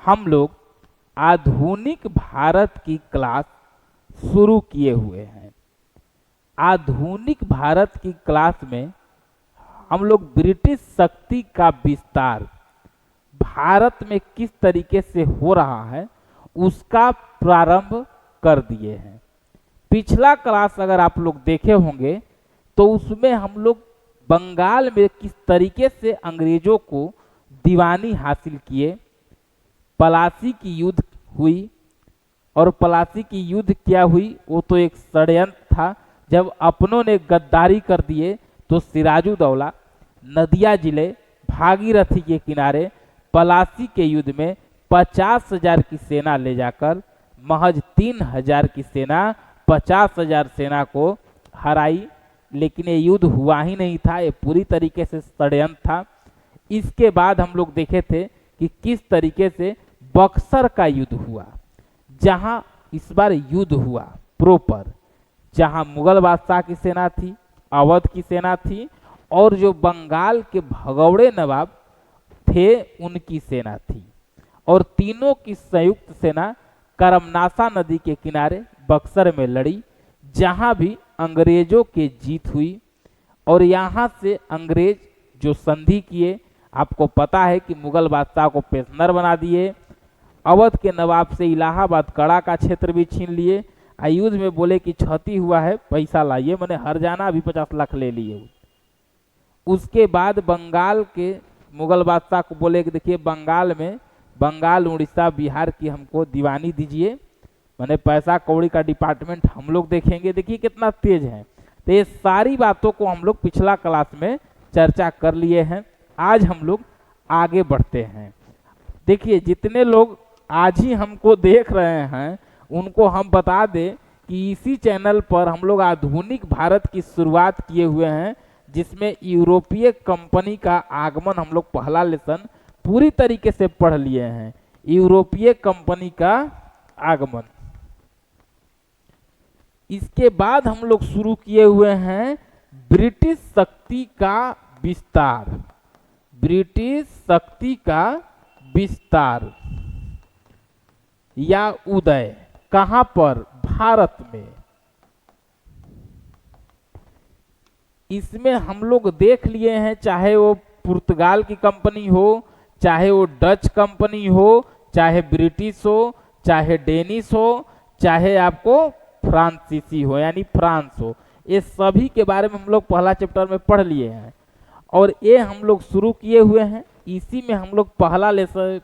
हम लोग आधुनिक भारत की क्लास शुरू किए हुए हैं। आधुनिक भारत की क्लास में हम लोग ब्रिटिश शक्ति का विस्तार भारत में किस तरीके से हो रहा है उसका प्रारंभ कर दिए हैं। पिछला क्लास अगर आप लोग देखे होंगे तो उसमें हम लोग बंगाल में किस तरीके से अंग्रेजों को दीवानी हासिल किए, पलासी की युद्ध हुई। और पलासी की युद्ध क्या हुई, वो तो एक षड्यंत्र था। जब अपनों ने गद्दारी कर दिए तो सिराजुद्दौला नदिया जिले भागीरथी के किनारे पलासी के युद्ध में 50,000 की सेना ले जाकर महज 3,000 की सेना 50,000 सेना को हराई। लेकिन ये युद्ध हुआ ही नहीं था, ये पूरी तरीके से षड्यंत्र था। इसके बाद हम लोग देखे थे कि किस तरीके से बक्सर का युद्ध हुआ, जहां इस बार युद्ध हुआ प्रॉपर, जहां मुगल बादशाह की सेना थी, अवध की सेना थी और जो बंगाल के भगौड़े नवाब थे उनकी सेना थी। और तीनों की संयुक्त सेना करमनासा नदी के किनारे बक्सर में लड़ी, जहां भी अंग्रेजों की जीत हुई। और यहाँ से अंग्रेज जो संधि किए, आपको पता है कि मुगल बादशाह को प्रिजनर बना दिए, अवध के नवाब से इलाहाबाद कड़ा का क्षेत्र भी छीन लिए। युद्ध में बोले कि क्षति हुआ है, पैसा लाइए, मैंने हरजाना अभी 50 लाख ले लिए। उसके बाद बंगाल के मुगल बादशाह को बोले कि देखिए बंगाल में, बंगाल उड़ीसा बिहार की हमको दीवानी दीजिए, मैंने पैसा कौड़ी का डिपार्टमेंट हम लोग देखेंगे। देखिए कितना तेज है। तो ये सारी बातों को हम लोग पिछला क्लास में चर्चा कर लिए हैं। आज हम लोग आगे बढ़ते हैं। देखिए जितने लोग आज ही हमको देख रहे हैं उनको हम बता दें कि इसी चैनल पर हम लोग आधुनिक भारत की शुरुआत किए हुए हैं, जिसमें यूरोपीय कंपनी का आगमन हम लोग पहला लेसन पूरी तरीके से पढ़ लिए हैं। यूरोपीय कंपनी का आगमन। इसके बाद हम लोग शुरू किए हुए हैं ब्रिटिश शक्ति का विस्तार। ब्रिटिश शक्ति का विस्तार या उदय कहां पर, भारत में। इसमें हम लोग देख लिए हैं, चाहे वो पुर्तगाल की कंपनी हो, चाहे वो डच कंपनी हो, चाहे ब्रिटिश हो, चाहे डेनिश हो, चाहे आपको फ्रांसीसी हो यानी फ्रांस हो, ये सभी के बारे में हम लोग पहला चैप्टर में पढ़ लिए हैं। और ये हम लोग शुरू किए हुए हैं। इसी में हम लोग पहला लेसन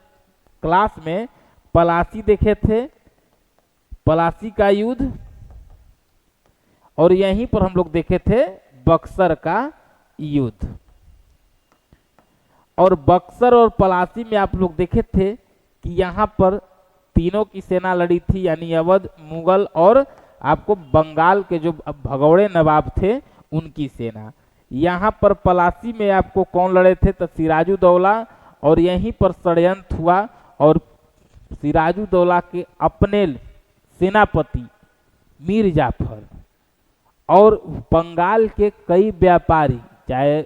क्लास में पलासी देखे थे, पलासी का युद्ध, और यहीं पर हम लोग देखे थे बक्सर का युद्ध। और बक्सर और पलासी में आप लोग देखे थे कि यहाँ पर तीनों की सेना लड़ी थी, यानी अवध, मुगल और आपको बंगाल के जो भगौड़े नवाब थे उनकी सेना। यहाँ पर पलासी में आपको कौन लड़े थे, तो सिराजुद्दौला। और यहीं पर षड्यंत्र हुआ और सिराजुद्दौला के अपने सेनापति मीर जाफर और बंगाल के कई व्यापारी, चाहे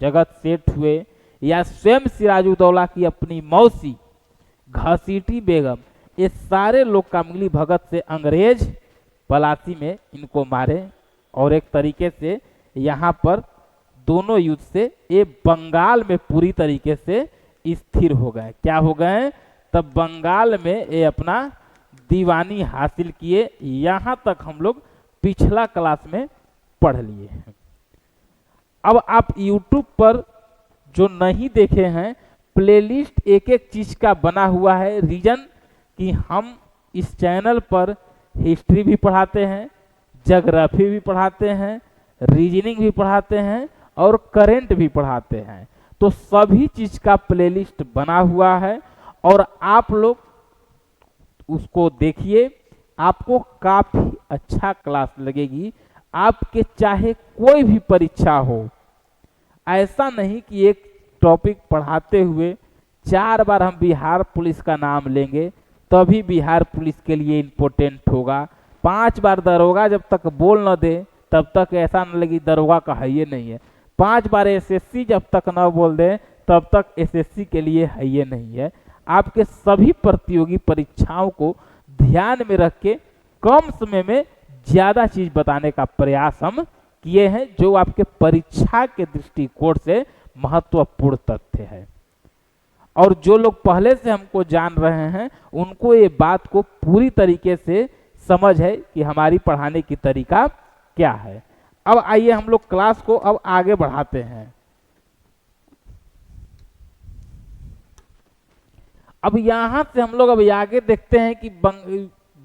जगत सेठ हुए या स्वयं सिराजुद्दौला की अपनी मौसी घसीटी बेगम, ये सारे लोग का मिली भगत से अंग्रेज पलासी में इनको मारे। और एक तरीके से यहाँ पर दोनों युद्ध से ये बंगाल में पूरी तरीके से स्थिर हो गए। क्या हो गए, तब बंगाल में ये अपना दीवानी हासिल किए। यहाँ तक हम लोग पिछला क्लास में पढ़ लिए हैं। अब आप YouTube पर जो नहीं देखे हैं, प्लेलिस्ट एक एक चीज का बना हुआ है। रीजन कि हम इस चैनल पर हिस्ट्री भी पढ़ाते हैं, ज्योग्राफी भी पढ़ाते हैं, रीजनिंग भी पढ़ाते हैं और करंट भी पढ़ाते हैं। तो सभी चीज का प्लेलिस्ट बना हुआ है और आप लोग उसको देखिए, आपको काफी अच्छा क्लास लगेगी। आपके चाहे कोई भी परीक्षा हो, ऐसा नहीं कि एक टॉपिक पढ़ाते हुए 4 बार हम बिहार पुलिस का नाम लेंगे तभी बिहार पुलिस के लिए इम्पोर्टेंट होगा। 5 बार दरोगा जब तक बोल न दे तब तक ऐसा न लगे दरोगा का है ये नहीं है। 5 बार एसएससी जब तक न बोल दे तब तक एसएससी के लिए है ये नहीं है। आपके सभी प्रतियोगी परीक्षाओं को ध्यान में रख के कम समय में ज्यादा चीज बताने का प्रयास हम किए हैं, जो आपके परीक्षा के दृष्टिकोण से महत्वपूर्ण तथ्य है। और जो लोग पहले से हमको जान रहे हैं उनको ये बात को पूरी तरीके से समझ है कि हमारी पढ़ाने की तरीका क्या है। अब आइए हम लोग क्लास को अब आगे बढ़ाते हैं। अब यहां से हम लोग अब आगे देखते हैं कि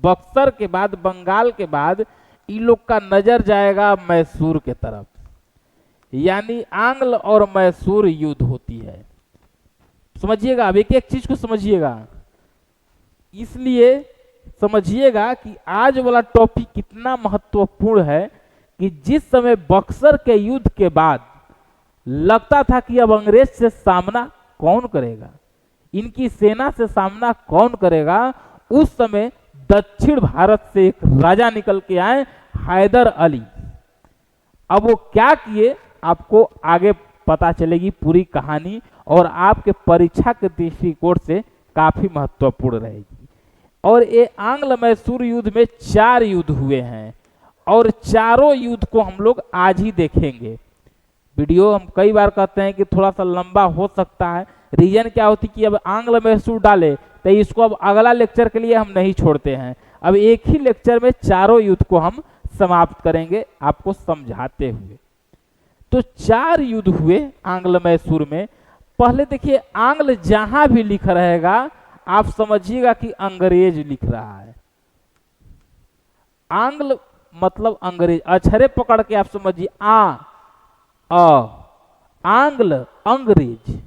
बक्सर के बाद, बंगाल के बाद इन लोग का नजर जाएगा मैसूर के तरफ, यानी आंग्ल और मैसूर युद्ध होती है। समझिएगा, अब एक एक चीज को समझिएगा, इसलिए समझिएगा कि आज वाला टॉपिक कितना महत्वपूर्ण है कि जिस समय बक्सर के युद्ध के बाद लगता था कि अब अंग्रेज से सामना कौन करेगा, इनकी सेना से सामना कौन करेगा, उस समय दक्षिण भारत से एक राजा निकल के आए, हैदर अली। अब वो क्या किए आपको आगे पता चलेगी पूरी कहानी, और आपके परीक्षा के दृष्टिकोण से काफी महत्वपूर्ण रहेगी। और ये आंग्ल मैसूर युद्ध में 4 युद्ध हुए हैं, और चारों युद्ध को हम लोग आज ही देखेंगे। वीडियो हम कई बार कहते हैं कि थोड़ा सा लंबा हो सकता है, रीजन क्या होती कि अब आंग्ल मैसूर डाले तो इसको अब अगला लेक्चर के लिए हम नहीं छोड़ते हैं, अब एक ही लेक्चर में चारों युद्ध को हम समाप्त करेंगे आपको समझाते हुए। तो 4 युद्ध हुए आंग्ल मैसूर में। पहले देखिए, आंग्ल जहां भी लिख रहेगा आप समझिएगा कि अंग्रेज लिख रहा है। आंग्ल मतलब अंग्रेज, अक्षरे पकड़ के आप समझिए, आंग्ल अंग्रेज।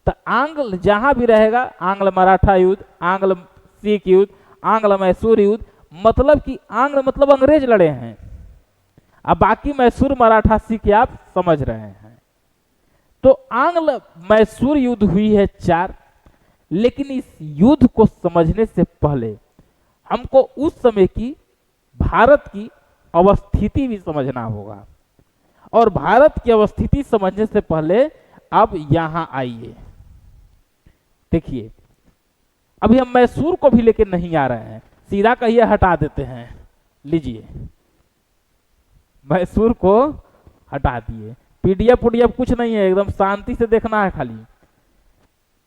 तो आंग्ल जहां भी रहेगा, आंग्ल मराठा युद्ध, आंग्ल सिख युद्ध, आंग्ल मैसूर युद्ध, मतलब कि आंग्ल मतलब अंग्रेज लड़े हैं। अब बाकी मैसूर मराठा सिख आप समझ रहे हैं। तो आंग्ल मैसूर युद्ध हुई है 4, लेकिन इस युद्ध को समझने से पहले हमको उस समय की भारत की अवस्थिति भी समझना होगा। और भारत की अवस्थिति समझने से पहले अब यहां आइए, देखिए अभी हम मैसूर को भी लेके नहीं आ रहे हैं, सीधा कहिए हटा देते हैं। लीजिए, मैसूर को हटा दिए, पीडीएफ कुछ नहीं है, एकदम शांति से देखना है खाली।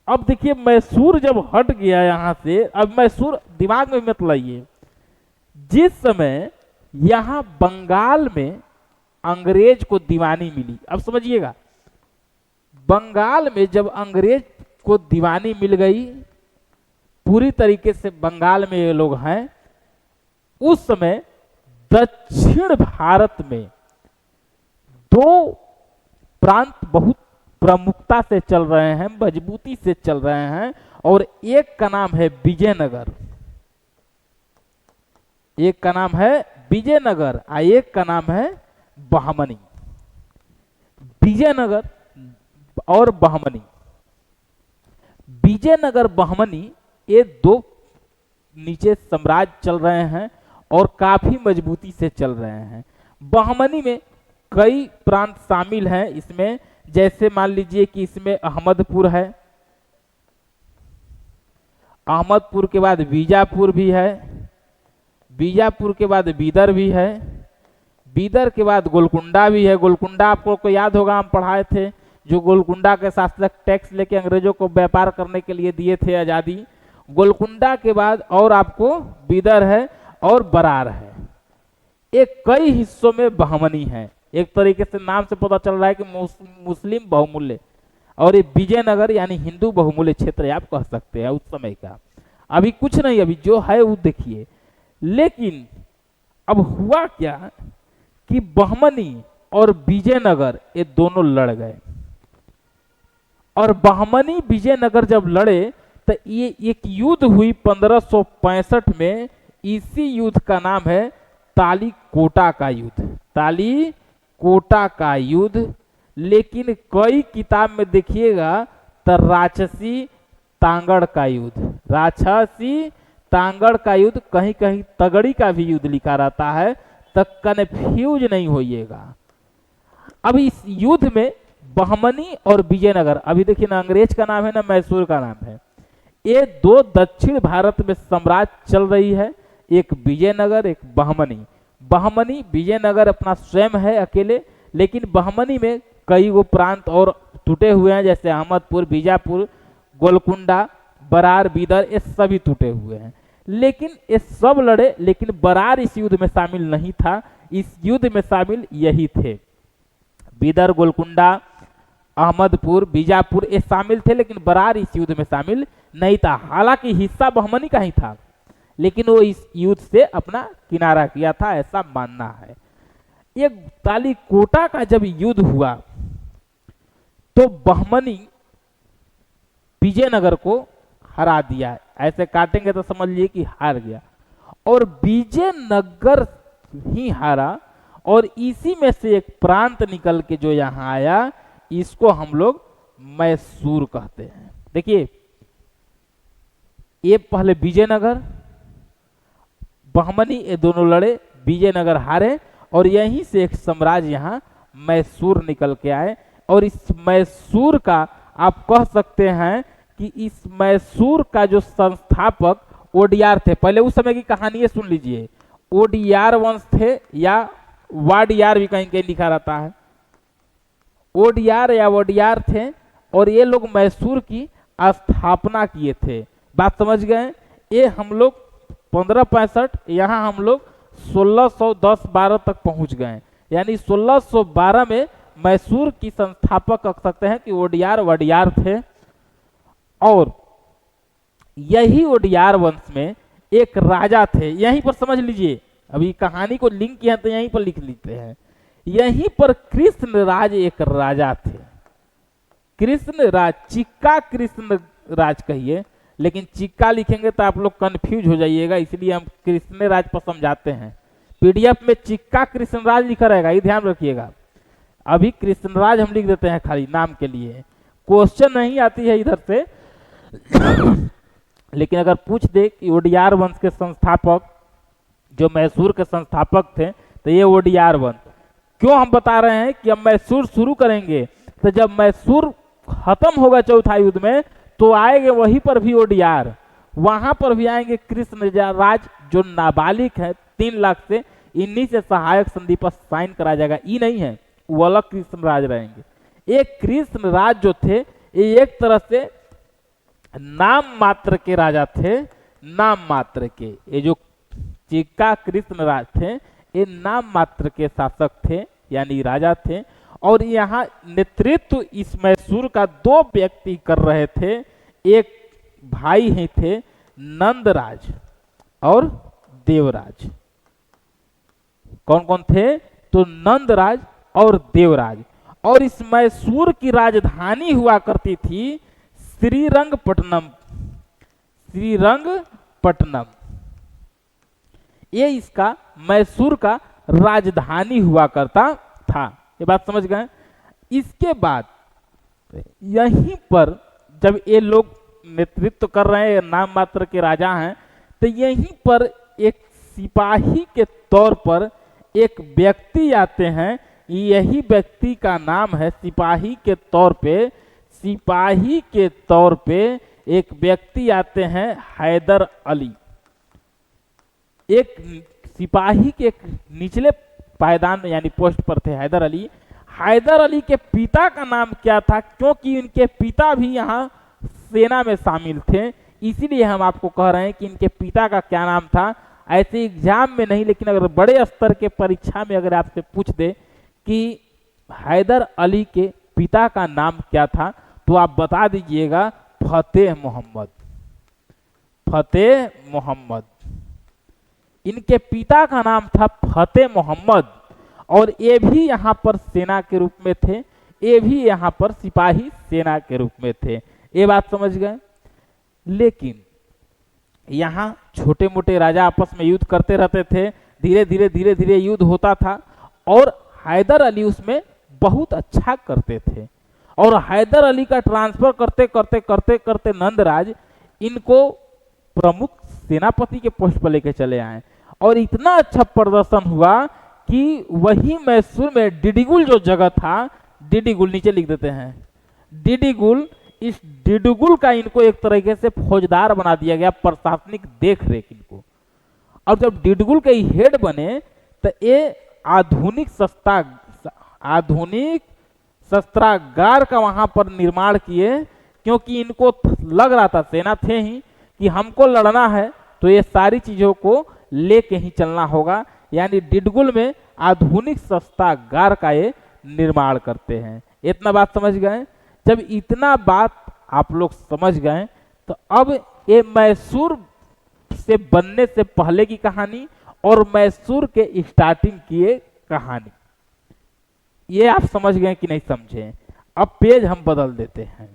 अब देखिए मैसूर जब हट गया यहां से, अब मैसूर दिमाग में मत लाइए, जिस समय यहां बंगाल में अंग्रेज को दीवानी मिली, अब समझिएगा, बंगाल में जब अंग्रेज को दीवानी मिल गई, पूरी तरीके से बंगाल में ये लोग हैं, उस समय दक्षिण भारत में 2 प्रांत बहुत प्रमुखता से चल रहे हैं, मजबूती से चल रहे हैं, और एक का नाम है विजयनगर, एक का नाम है विजयनगर, एक का नाम है बहमनी। विजयनगर और बहमनी, विजयनगर बहमनी, ये 2 नीचे साम्राज्य चल रहे हैं और काफी मजबूती से चल रहे हैं। बहमनी में कई प्रांत शामिल हैं इसमें, जैसे मान लीजिए कि इसमें अहमदपुर है, अहमदपुर के बाद बीजापुर भी है, बीजापुर के बाद बीदर भी है, बीदर के बाद गोलकुंडा भी है। गोलकुंडा आपको याद होगा, हम पढ़ाए थे, जो गोलकुंडा के शासक टैक्स लेके अंग्रेजों को व्यापार करने के लिए दिए थे आजादी। गोलकुंडा के बाद और आपको बीदर है और बरार है। एक कई हिस्सों में बहमनी है, एक तरीके से नाम से पता चल रहा है कि मुस्लिम बहुमूल्य, और ये विजयनगर यानी हिंदू बहुमूल्य क्षेत्र आप कह सकते हैं उस समय का। अभी कुछ नहीं, अभी जो है वो देखिए। लेकिन अब हुआ क्या कि बहमनी और विजयनगर ये दोनों लड़ गए, और बहमनी विजयनगर जब लड़े तो ये एक युद्ध हुई 1565 में। इसी युद्ध का नाम है तालीकोटा का युद्ध, तालीकोटा का युद्ध। लेकिन कई किताब में देखिएगा तो राक्षसी तांगड़ का युद्ध, राक्षसी तांगड़ का युद्ध, कहीं कहीं तगड़ी का भी युद्ध लिखा रहता है, तो कन्फ्यूज नहीं होइएगा। अब इस युद्ध में बहमनी और विजयनगर, अभी देखिए ना अंग्रेज का नाम है ना मैसूर का नाम है, ये दो दक्षिण भारत में साम्राज्य चल रही है, एक विजयनगर एक बहमनी। बहमनी विजयनगर अपना स्वयं है अकेले, लेकिन बहमनी में कई वो प्रांत और टूटे हुए हैं, जैसे अहमदपुर, बीजापुर, गोलकुंडा, बरार, बीदर, ये सभी टूटे हुए हैं। लेकिन ये सब लड़े, लेकिन बरार इस युद्ध में शामिल नहीं था। इस युद्ध में शामिल यही थे, बीदर, गोलकुंडा, अहमदपुर, बीजापुर ये शामिल थे, लेकिन बरार इस युद्ध में शामिल नहीं था। हालांकि हिस्सा बहमनी का ही था, लेकिन वो इस युद्ध से अपना किनारा किया था, ऐसा मानना है। ये तालीकोटा का जब युद्ध हुआ तो बहमनी विजयनगर को हरा दिया। ऐसे काटेंगे तो समझ लीजिए कि हार गया, और विजयनगर ही हारा। और इसी में से एक प्रांत निकल के जो यहां आया, इसको हम लोग मैसूर कहते हैं। देखिए, ये पहले विजयनगर, बहमनी, ये दोनों लड़े, विजयनगर हारे, और यहीं से एक साम्राज्य यहां मैसूर निकल के आए। और इस मैसूर का आप कह सकते हैं कि इस मैसूर का जो संस्थापक ओडियार थे। पहले उस समय की कहानी सुन लीजिए, ओडियार वंश थे, या वाडियार भी कहीं कहीं लिखा रहता है, ओडियार या वडियार थे, और ये लोग मैसूर की स्थापना किए थे। बात समझ गए? ये हम लोग 1565, यहाँ हम लोग 1610-12 तक पहुंच गए, यानी 1612 में मैसूर की संस्थापक कह सकते हैं कि ओडियार वडियार थे। और यही ओडियार वंश में एक राजा थे, यहीं पर समझ लीजिए, अभी कहानी को लिंक किया तो यहीं पर लिख लेते हैं। यहीं पर कृष्ण राज एक राजा थे, कृष्ण राज, चिक्का कृष्ण राज कहिए, लेकिन चिक्का लिखेंगे तो आप लोग कंफ्यूज हो जाइएगा, इसलिए हम कृष्ण राज पर समझाते हैं। पीडीएफ में चिक्का कृष्ण राज लिखा रहेगा, ये ध्यान रखिएगा। अभी कृष्ण राज हम लिख देते हैं खाली नाम के लिए, क्वेश्चन नहीं आती है इधर से। लेकिन अगर पूछ दे कि ओडियार वंश के संस्थापक, जो मैसूर के संस्थापक थे, तो ये ओडियार वंश। क्यों हम बता रहे हैं कि हम मैसूर शुरू करेंगे, तो जब मैसूर खत्म होगा चौथा युद्ध में, तो आएंगे वहीं पर भी ओडियार, वहां पर भी आएंगे कृष्ण राज, जो नाबालिग है 3 लाख से, इन्हीं से सहायक संधि पर साइन करा जाएगा। ये नहीं है, वो अलग कृष्ण राज रहेंगे। एक कृष्ण राज जो थे, ये एक तरह से नाम मात्र के राजा थे, नाम मात्र के। ये जो चिक्का कृष्ण राज थे, ये नाम मात्र के शासक थे, यानी राजा थे। और यहाँ नेतृत्व इस मैसूर का 2 व्यक्ति कर रहे थे। एक भाई ही थे नंदराज और देवराज। कौन कौन थे? तो नंदराज और देवराज। और इस मैसूर की राजधानी हुआ करती थी श्रीरंगपट्टनम। श्रीरंगपट्टनम ये इसका मैसूर का राजधानी हुआ करता था। ये बात समझ गए? इसके बाद यहीं पर जब ये लोग नेतृत्व कर रहे हैं, नाम मात्र के राजा हैं, तो यहीं पर एक सिपाही के तौर पर एक व्यक्ति आते हैं। यही व्यक्ति का नाम है, सिपाही के तौर पे, सिपाही के तौर पे एक व्यक्ति आते हैं हैदर अली। एक सिपाही के निचले पायदान यानी पोस्ट पर थे हैदर अली। हैदर अली के पिता का नाम क्या था? क्योंकि इनके पिता भी यहाँ सेना में शामिल थे, इसीलिए हम आपको कह रहे हैं कि इनके पिता का क्या नाम था। ऐसे एग्जाम में नहीं, लेकिन अगर बड़े स्तर के परीक्षा में अगर आपसे पूछ दे कि हैदर अली के पिता का नाम क्या था, तो आप बता दीजिएगा फतेह मोहम्मद। फतेह मोहम्मद, इनके पिता का नाम था फतेह मोहम्मद। और ये भी यहाँ पर सेना के रूप में थे, ये भी यहाँ पर सिपाही सेना के रूप में थे। ये बात समझ गए? लेकिन यहाँ छोटे मोटे राजा आपस में युद्ध करते रहते थे, धीरे धीरे युद्ध होता था, और हैदर अली उसमें बहुत अच्छा करते थे। और हैदर अली का ट्रांसफर करते करते करते करते नंदराज इनको प्रमुख सेनापति के पोस्ट पर लेके चले आए। और इतना अच्छा प्रदर्शन हुआ कि वही मैसूर में डिडीगुल जो जगह था, डिडीगुल नीचे लिख देते हैं, डिडीगुल, इस डिडगुल का इनको एक तरीके से फौजदार बना दिया गया, प्रशासनिक देख रेख इनको। और जब डिडगुल के हेड बने तो ये आधुनिक शस्त्रागार का वहां पर निर्माण किए, क्योंकि इनको लग रहा था, सेना थे ही, कि हमको लड़ना है तो ये सारी चीजों को लेके ही चलना होगा। यानी डिडगुल में आधुनिक शस्त्रागार का ये निर्माण करते हैं। इतना बात समझ गए? जब इतना बात आप लोग समझ गए तो अब ये मैसूर से बनने से पहले की कहानी और मैसूर के स्टार्टिंग की ये कहानी, ये आप समझ गए कि नहीं समझे? अब पेज हम बदल देते हैं।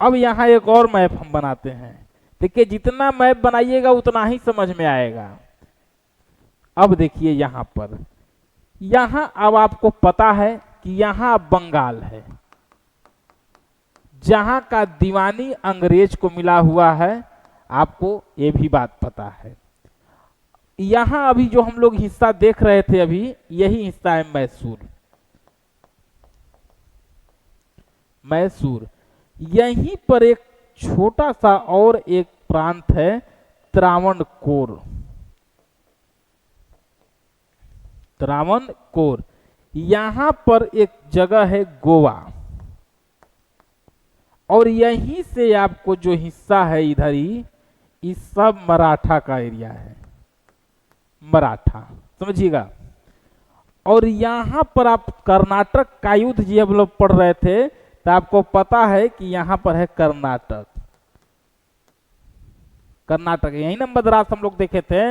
अब यहाँ एक और मैप हम बनाते हैं। देखिए, जितना मैप बनाइएगा उतना ही समझ में आएगा। अब देखिए यहाँ पर, यहाँ अब आपको पता है कि यहाँ बंगाल है, जहां का दीवानी अंग्रेज को मिला हुआ है, आपको ये भी बात पता है। यहां अभी जो हम लोग हिस्सा देख रहे थे, अभी यही हिस्सा है मैसूर। मैसूर, यहीं पर एक छोटा सा और एक प्रांत है, त्रावणकोर। त्रावणकोर, यहां पर एक जगह है गोवा, और यहीं से आपको जो हिस्सा है इधर ही, इस सब मराठा का एरिया है, मराठा, समझिएगा। और यहां पर आप कर्नाटक का युद्ध जी हम लोग पढ़ रहे थे, तो आपको पता है कि यहां पर है कर्नाटक। कर्नाटक यही ना मद्रास हम लोग देखे थे।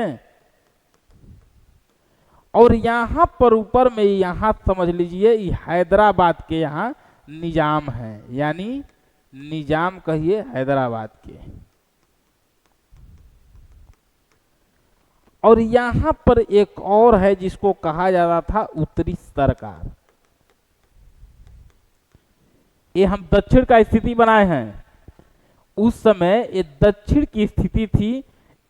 और यहां पर ऊपर में, यहां समझ लीजिए हैदराबाद के यहां निजाम है, यानी निजाम कहिए हैदराबाद के। और यहां पर एक और है जिसको कहा जाता था उत्तरी सरकार। ये हम दक्षिण का स्थिति बनाए हैं, उस समय ये दक्षिण की स्थिति थी।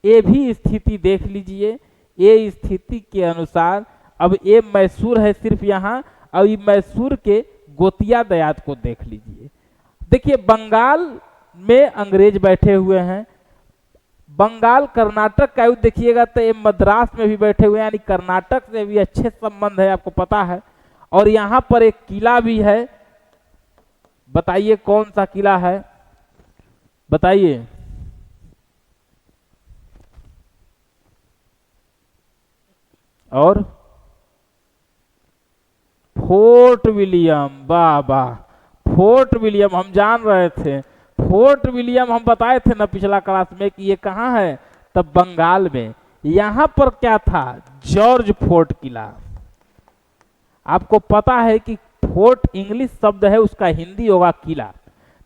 ये भी स्थिति देख लीजिए, ये स्थिति के अनुसार अब ये मैसूर है सिर्फ यहाँ। अब ये मैसूर के गोतिया दयात को देख लीजिए। देखिए, बंगाल में अंग्रेज बैठे हुए हैं, बंगाल कर्नाटक का युद्ध देखिएगा तो ये मद्रास में भी बैठे हुए हैं, यानी कर्नाटक से भी अच्छे संबंध है, आपको पता है। और यहाँ पर एक किला भी है, बताइए कौन सा किला है, बताइए। और फोर्ट विलियम, वाह वाह, फोर्ट विलियम हम जान रहे थे। फोर्ट विलियम हम बताए थे ना पिछला क्लास में कि ये कहाँ है, तब बंगाल में। यहां पर क्या था, जॉर्ज फोर्ट किला। आपको पता है कि फोर्ट इंग्लिश शब्द है, उसका हिंदी होगा किला।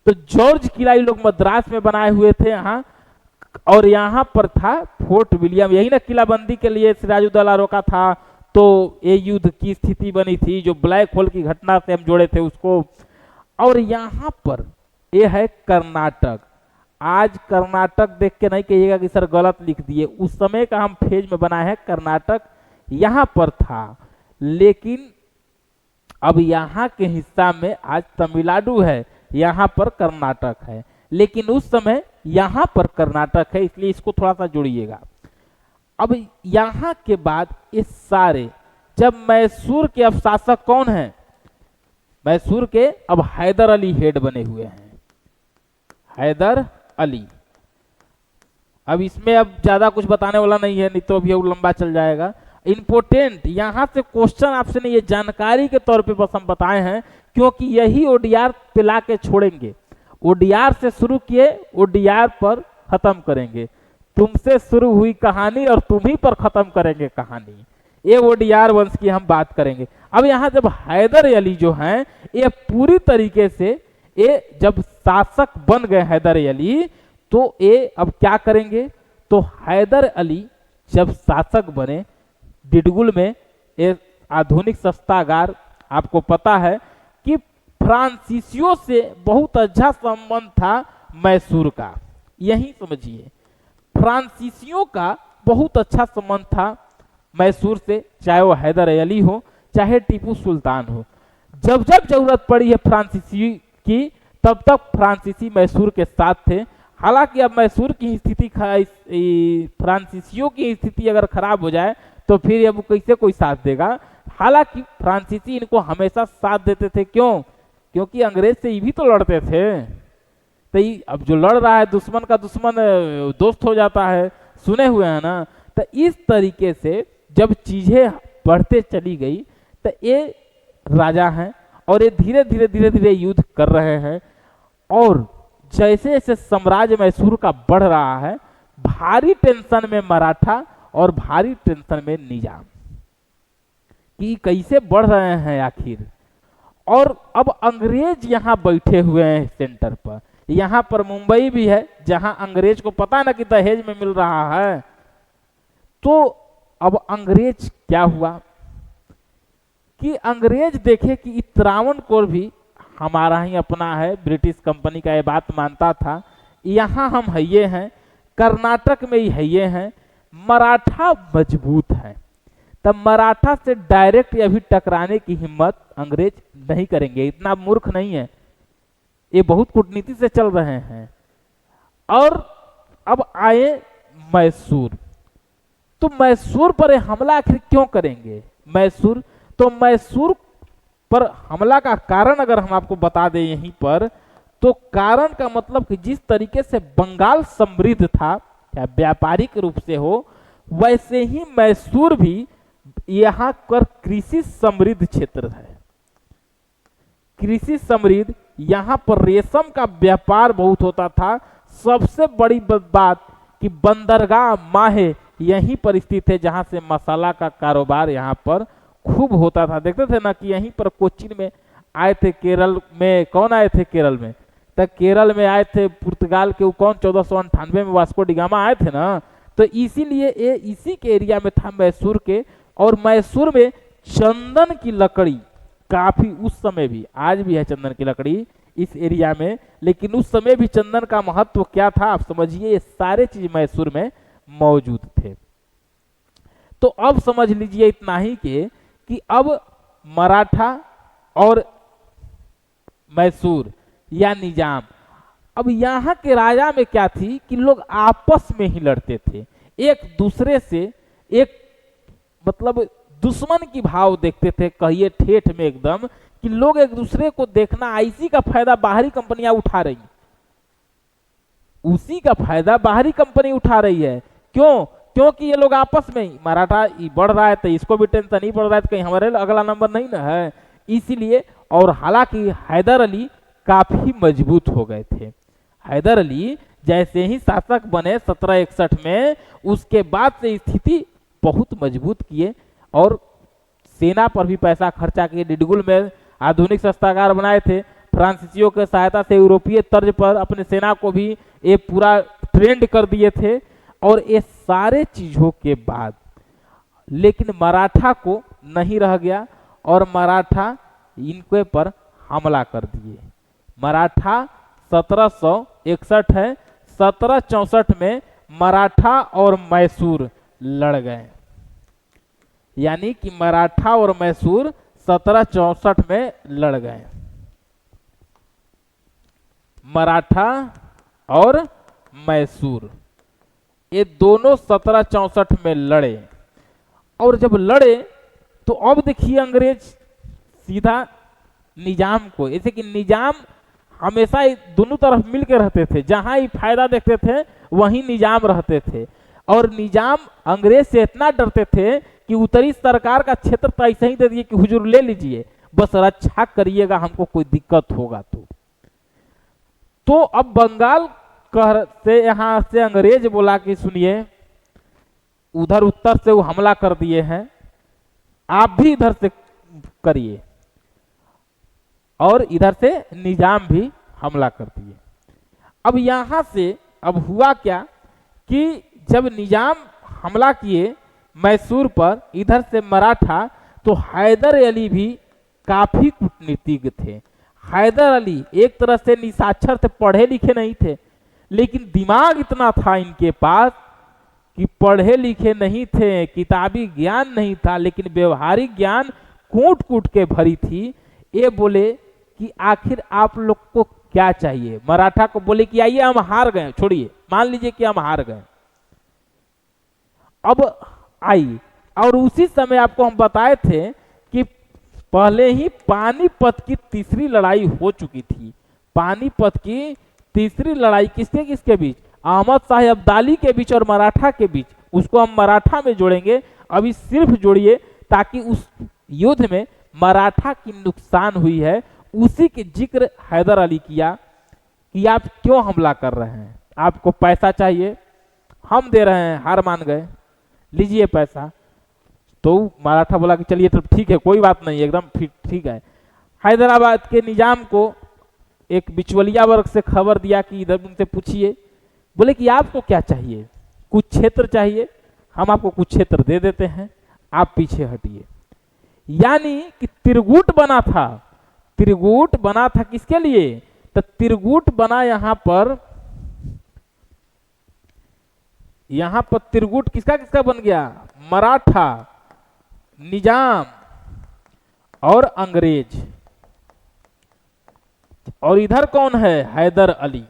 तो जॉर्ज किला ये लोग मद्रास में बनाए हुए थे यहाँ, और यहाँ पर था फोर्ट विलियम। यही ना किलाबंदी के लिए सिराजुद्दौला रोका था, तो ये युद्ध की स्थिति बनी थी, जो ब्लैक होल की घटना से हम जोड़े थे उसको। और यहाँ पर ये है कर्नाटक। आज कर्नाटक देख के नहीं कहिएगा कि सर गलत लिख दिए, उस समय का हम फेज में बना है कर्नाटक, यहाँ पर था। लेकिन अब यहाँ के हिस्सा में आज तमिलनाडु है, यहाँ पर कर्नाटक है, लेकिन उस समय यहाँ पर कर्नाटक है, इसलिए इसको थोड़ा सा जोड़िएगा। अब यहाँ के बाद इस सारे, जब मैसूर के अब शासक कौन है, मैसूर के अब हैदर अली हेड बने हुए हैं, हैदर अली। अब इसमें अब ज्यादा कुछ बताने वाला नहीं है, नहीं तो अभी लंबा चल जाएगा। इंपोर्टेंट यहां से क्वेश्चन आपसे नहीं, ये जानकारी के तौर पे बस हम बताए हैं, क्योंकि यही ओडीआर पे ला के छोड़ेंगे। ओडीआर से शुरू किए, ओडीआर पर खत्म करेंगे। तुमसे शुरू हुई कहानी और तुम ही पर खत्म करेंगे कहानी। ये ओडीआर वंश की हम बात करेंगे। अब यहाँ जब हैदर अली जो हैं, ये पूरी तरीके से ये जब शासक बन गए हैदर अली, तो ये अब क्या करेंगे, तो हैदर अली जब शासक बने, डिडगुल में एक आधुनिक शस्त्रागार, आपको पता है कि फ्रांसीसियों से बहुत अच्छा संबंध था मैसूर का, यही समझिए। फ्रांसीसियों का बहुत अच्छा संबंध था मैसूर से, चाहे वो हैदर अली हो चाहे टीपू सुल्तान हो। जब जब जरूरत पड़ी है फ्रांसीसी की, तब तक फ्रांसीसी मैसूर के साथ थे। हालांकि अब मैसूर की स्थिति फ्रांसीसियों की स्थिति अगर खराब हो जाए तो फिर अब कैसे कोई साथ देगा। हालांकि फ्रांसीसी इनको हमेशा साथ देते थे, क्यों? क्योंकि अंग्रेज से ये भी तो लड़ते थे। तो अब जो लड़ रहा है दुश्मन का दुश्मन दोस्त हो जाता है, सुने हुए हैं ना। तो इस तरीके से जब चीजें बढ़ते चली गई तो ये राजा हैं और ये धीरे धीरे युद्ध कर रहे हैं। और जैसे जैसे साम्राज्य मैसूर का बढ़ रहा है, भारी टेंशन में मराठा और भारी टेंशन में निजाम कि कैसे बढ़ रहे हैं आखिर। और अब अंग्रेज यहाँ बैठे हुए हैं सेंटर पर। यहाँ पर मुंबई भी है जहां अंग्रेज को पता ना कि दहेज में मिल रहा है। तो अब अंग्रेज क्या हुआ कि अंग्रेज देखे कि त्रावणकोर भी हमारा ही अपना है, ब्रिटिश कंपनी का ये बात मानता था। यहाँ हम है ये हैं, कर्नाटक में ही है ये हैं, मराठा मजबूत है। तब मराठा से डायरेक्ट अभी टकराने की हिम्मत अंग्रेज नहीं करेंगे, इतना मूर्ख नहीं है, ये बहुत कूटनीति से चल रहे हैं। और अब आए मैसूर। तो मैसूर पर हमला आखिर क्यों करेंगे? मैसूर पर हमला का कारण अगर हम आपको बता दें यहीं पर, तो कारण का मतलब कि जिस तरीके से बंगाल समृद्ध था, क्या व्यापारिक रूप से हो, वैसे ही मैसूर भी यहाँ पर कृषि समृद्ध क्षेत्र है। कृषि समृद्ध, यहाँ पर रेशम का व्यापार बहुत होता था। सबसे बड़ी बात कि बंदरगाह माहे यहीं पर स्थित है, जहां से मसाला का कारोबार यहाँ पर खूब होता था। देखते थे ना कि यहीं पर कोचीन में आए थे, केरल में कौन आए थे? केरल में, तो केरल में आए थे पुर्तगाल के, वो कौन 1498 में वास्को डिगामा आए थे ना। तो इसीलिए ये इसी के एरिया में था मैसूर के। और मैसूर में चंदन की लकड़ी काफी, उस समय भी, आज भी है चंदन की लकड़ी इस एरिया में, लेकिन उस समय भी चंदन का महत्व क्या था आप समझिए। ये सारे चीज मैसूर में मौजूद थे। तो अब समझ लीजिए इतना ही कि अब मराठा और मैसूर या निजाम, अब यहाँ के राजा में क्या थी कि लोग आपस में ही लड़ते थे, एक दूसरे से एक मतलब दुश्मन की भाव देखते थे, कहिए ठेठ में एकदम, कि लोग एक दूसरे को देखना, इसी का फायदा बाहरी कंपनियां उठा रही, उसी का फायदा बाहरी कंपनी उठा रही है। क्यों? क्योंकि ये लोग आपस में ही, मराठा बढ़ रहा है तो इसको भी टेंशन नहीं बढ़ रहा है तो कहीं हमारे अगला नंबर नहीं ना है, इसीलिए। और हालांकि हैदर अली काफी मजबूत हो गए थे। हैदर अली जैसे ही शासक बने 1761 में, उसके बाद से स्थिति बहुत मजबूत किए और सेना पर भी पैसा खर्चा किए। डिडगुल में आधुनिक शस्त्रागार बनाए थे, फ्रांसीसियों के सहायता से यूरोपीय तर्ज पर अपने सेना को भी ये पूरा ट्रेंड कर दिए थे। और ये सारे चीजों के बाद लेकिन मराठा को नहीं रह गया और मराठा इनके पर हमला कर दिए। मराठा 1761 है, 1764 में मराठा और मैसूर लड़ गए, यानी कि मराठा और मैसूर 1764 में लड़ गए। मराठा और मैसूर ये दोनों 1764 में लड़े। और जब लड़े तो अब देखिए अंग्रेज सीधा निजाम को, जैसे कि निजाम हमेशा दोनों तरफ मिलकर रहते थे, जहां ही फायदा देखते थे वहीं निजाम रहते थे। और निजाम अंग्रेज से इतना डरते थे कि उत्तरी सरकार का क्षेत्र तो ऐसे ही दे दिए कि हुजूर ले लीजिए, बस रक्षा करिएगा, हमको कोई दिक्कत होगा तो अब बंगाल से यहां से अंग्रेज बोला कि सुनिए, उधर उत्तर से वो हमला कर दिए हैं, आप भी इधर से करिए। और इधर से निजाम भी हमला कर दिए। अब यहां से अब हुआ क्या कि जब निजाम हमला किए मैसूर पर, इधर से मराठा, तो हैदर अली भी काफी कूटनीतिज्ञ थे। हैदर अली एक तरह से निशाक्षर थे, पढ़े लिखे नहीं थे, लेकिन दिमाग इतना था इनके पास कि पढ़े लिखे नहीं थे, किताबी ज्ञान नहीं था, लेकिन व्यवहारिक ज्ञान कूट कूट के भरी थी। ये बोले कि आखिर आप लोग को क्या चाहिए। मराठा को बोले कि आइए हम हार गए, छोड़िए मान लीजिए कि हम हार गए, अब आई। और उसी समय आपको हम बताए थे कि पहले ही पानीपत की तीसरी लड़ाई हो चुकी थी। पानीपत की तीसरी लड़ाई किसके किसके बीच, अहमद शाह अब्दाली के बीच और मराठा के बीच। उसको हम मराठा में जोड़ेंगे, अभी सिर्फ जोड़िए ताकि उस युद्ध में मराठा की नुकसान हुई है उसी के जिक्र हैदर अली किया कि आप क्यों हमला कर रहे हैं, आपको पैसा चाहिए, हम दे रहे हैं, हार मान गए, लीजिए पैसा। तो मराठा बोला कि चलिए तो ठीक है, कोई बात नहीं, एकदम ठीक है। हैदराबाद के निजाम को एक बिचवलिया वर्ग से खबर दिया कि इधर उनसे पूछिए, बोले कि आपको क्या चाहिए, कुछ क्षेत्र चाहिए, हम आपको कुछ क्षेत्र दे देते हैं, आप पीछे हटिए। यानी कि त्रिगुट बना था, त्रिगुट बना था किसके लिए, तो त्रिगुट बना यहां पर त्रिगुट किसका किसका बन गया, मराठा, निजाम और अंग्रेज, और इधर कौन है, हैदर अली।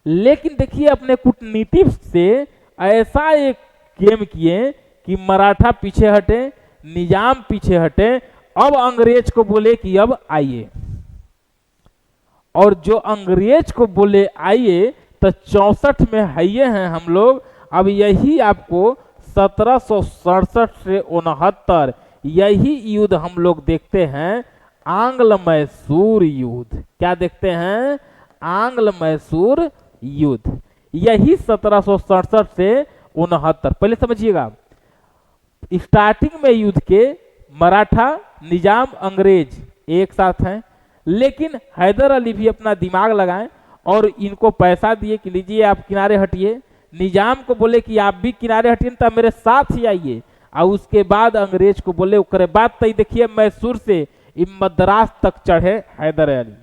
लेकिन देखिए अपने कूटनीति से ऐसा एक गेम किए कि मराठा पीछे हटे, निजाम पीछे हटे, अब अंग्रेज को बोले कि अब आइए। और जो अंग्रेज को बोले आइए तो 64 में है हैं हम लोग। अब यही आपको 1767 से 69 यही युद्ध हम लोग देखते हैं, आंग्ल मैसूर युद्ध। क्या देखते हैं, आंग्ल मैसूर युद्ध, यही 1767 से 69। पहले समझिएगा, स्टार्टिंग में युद्ध के मराठा, निजाम, अंग्रेज एक साथ हैं, लेकिन हैदर अली भी अपना दिमाग लगाएं और इनको पैसा दिए कि लीजिए आप किनारे हटिए। निजाम को बोले कि आप भी किनारे हटिए तो मेरे साथ ही आइए। और उसके बाद अंग्रेज को बोले करे बात तय, देखिए मैसूर से मद्रास तक चढ़े हैदर अली।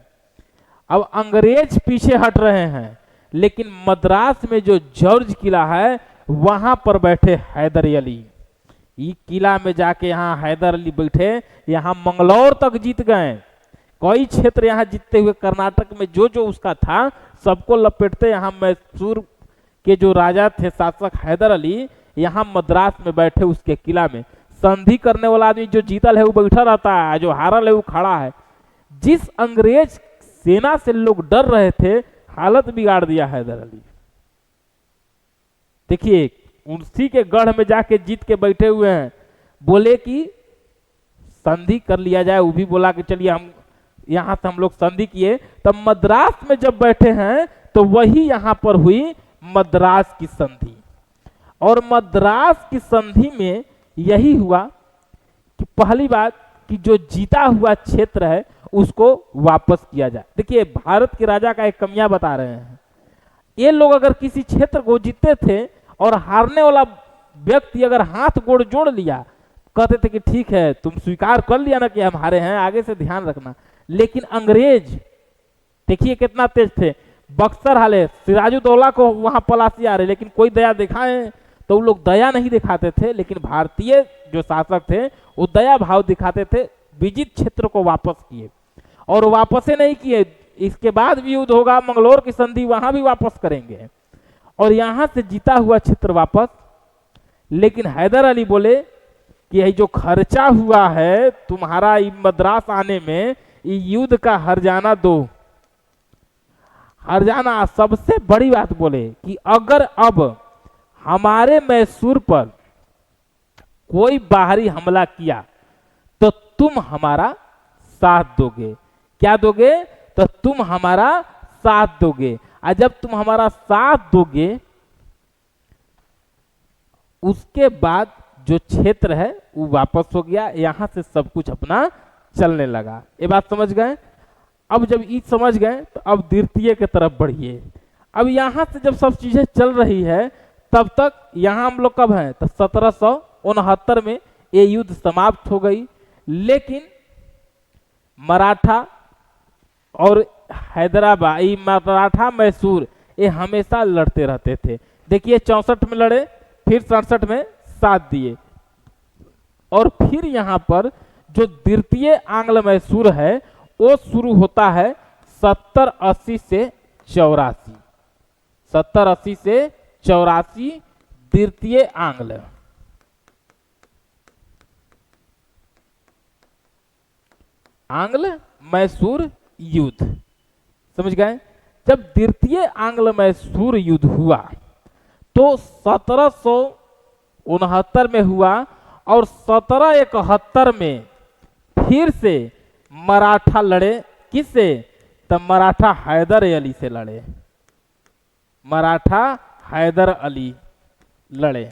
अब अंग्रेज पीछे हट रहे हैं, लेकिन मद्रास में जो जॉर्ज किला है वहां पर बैठे हैदर अली। ये किला में जाके यहाँ हैदर अली बैठे, यहाँ मंगलौर तक जीत गए, कई क्षेत्र यहाँ जीतते हुए कर्नाटक में जो जो उसका था सबको लपेटते यहाँ मैसूर के जो राजा थे शासक हैदर अली यहाँ मद्रास में बैठे उसके किला में। संधि करने वाला आदमी जो जीतल है वो बैठा रहता है, जो हारल है वो खड़ा है। जिस अंग्रेज सेना से लोग डर रहे थे, हालत बिगाड़ दिया हैदर अली। देखिए उसी के गढ़ में जाके जीत के बैठे हुए हैं, बोले कि संधि कर लिया जाए। वो भी बोला कि चलिए हम यहां से हम लोग संधि किए। तब मद्रास में जब बैठे हैं तो वही यहां पर हुई मद्रास की संधि। और मद्रास की संधि में यही हुआ कि पहली बात कि जो जीता हुआ क्षेत्र है उसको वापस किया जाए। देखिए भारत के राजा का एक कमियां बता रहे हैं, ये लोग अगर किसी क्षेत्र को जीतते थे और हारने वाला व्यक्ति अगर हाथ गोड़ जोड़ लिया, कहते थे कि ठीक है तुम स्वीकार कर लिया ना कि हम हारे हैं, आगे से ध्यान रखना। लेकिन अंग्रेज देखिए कितना तेज थे, बक्सर हाले सिराजुद्दौला को वहां पलासी आ रहे, लेकिन कोई दया दिखाए तो वो लोग दया नहीं दिखाते थे। लेकिन भारतीय जो शासक थे वो दया भाव दिखाते थे, विजित क्षेत्र को वापस किए। और वापस नहीं किए, इसके बाद भी युद्ध होगा, मंगलौर की संधि वहां भी वापस करेंगे और यहां से जीता हुआ क्षेत्र वापस। लेकिन हैदर अली बोले कि यही जो खर्चा हुआ है तुम्हारा मद्रास आने में, युद्ध का हर्जाना दो। हर्जाना सबसे बड़ी बात बोले कि अगर अब हमारे मैसूर पर कोई बाहरी हमला किया तो तुम हमारा साथ दोगे। क्या दोगे, तो तुम हमारा साथ दोगे। और जब तुम हमारा साथ दोगे उसके बाद जो क्षेत्र है वो वापस हो गया, यहां से सब कुछ अपना चलने लगा। ये बात समझ गए। अब जब ये समझ गए तो अब द्वितीय की तरफ बढ़िए। अब यहां से जब सब चीजें चल रही है तब तक यहां हम लोग कब हैं, तो 1769 में ये युद्ध समाप्त हो गई। लेकिन मराठा और हैदराबाद, मराठा मैसूर ये हमेशा लड़ते रहते थे। देखिए 64 में लड़े, फिर 67 में साथ दिए, और फिर यहां पर जो द्वितीय आंग्ल मैसूर है वो शुरू होता है 70-80 से 84, 70-80 से 84 द्वितीय आंग्ल मैसूर युद्ध। समझ गए? जब द्वितीय आंग्ल मैसूर युद्ध हुआ तो 1769 में हुआ और 1771 में फिर से मराठा लड़े। किससे? तब मराठा हैदर अली से लड़े, मराठा हैदर अली लड़े।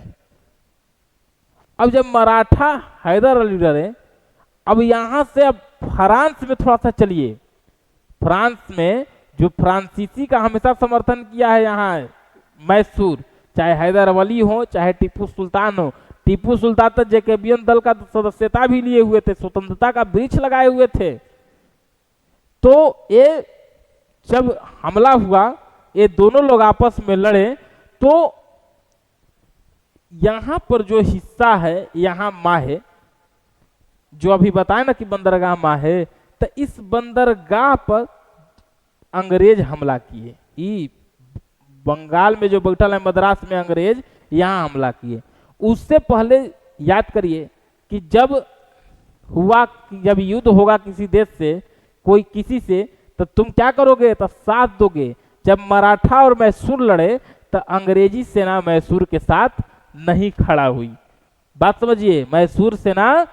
अब जब मराठा हैदर अली लड़े, अब यहां से अब फ्रांस में थोड़ा सा चलिए। फ्रांस में जो फ्रांसीसी का हमेशा समर्थन किया है यहाँ मैसूर, चाहे हैदर अली हो चाहे टीपू सुल्तान हो। टीपू सुल्तान तो जैकबियन दल का सदस्यता भी लिए हुए थे, स्वतंत्रता का वृक्ष लगाए हुए थे। तो ये जब हमला हुआ, ये दोनों लोग आपस में लड़े, तो यहां पर जो हिस्सा है यहां माहे, जो अभी बताया ना कि बंदरगाह माहे, तो इस बंदरगाह पर अंग्रेज हमला किए। ई बंगाल में जो बैठल है मद्रास में अंग्रेज, यहां हमला किए। उससे पहले याद करिए कि जब हुआ, जब युद्ध होगा किसी देश से, कोई किसी से, तो तुम क्या करोगे? तो साथ दोगे। जब मराठा और मैसूर लड़े तो अंग्रेजी सेना मैसूर के साथ नहीं खड़ा हुई। बात समझिए, मैसूर सेना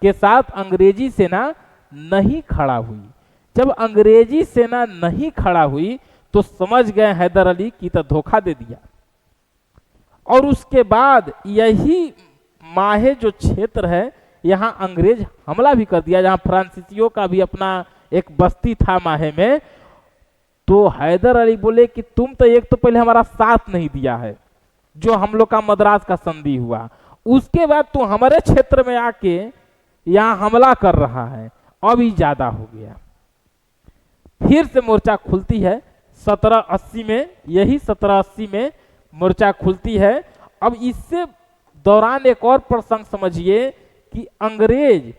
के साथ अंग्रेजी सेना नहीं खड़ा हुई। जब अंग्रेजी सेना नहीं खड़ा हुई तो समझ गए हैदर अली की तो धोखा दे दिया। और उसके बाद यही माहे जो क्षेत्र है, यहां अंग्रेज हमला भी कर दिया, जहां फ्रांसीसियों का भी अपना एक बस्ती था माहे में। तो हैदर अली बोले कि तुम तो एक तो पहले हमारा साथ नहीं दिया है, जो हम लोग का मद्रास का संधि हुआ, उसके बाद तू हमारे क्षेत्र में आके यहां हमला कर रहा है, अभी ज्यादा हो गया। फिर से मोर्चा खुलती है 1780 में, यही 1780 में मोर्चा खुलती है। अब इससे दौरान एक और प्रसंग समझिए कि अंग्रेज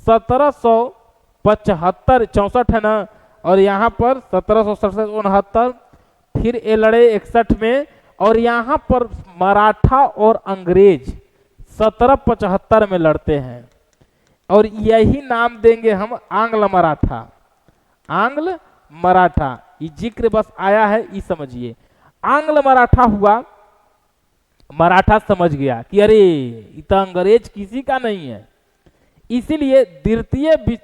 1775-64 है ना, और यहाँ पर 1767-69, फिर ये लड़े 61 में, और यहाँ पर मराठा और अंग्रेज 1775 में लड़ते हैं। और यही नाम देंगे हम आंग्ल मराठा। आंग्ल मराठा, ये जिक्र बस आया है, ये समझिए। आंग्ल मराठा हुआ, मराठा समझ गया कि अरे इतना अंग्रेज किसी का नहीं है, इसीलिए द्वितीय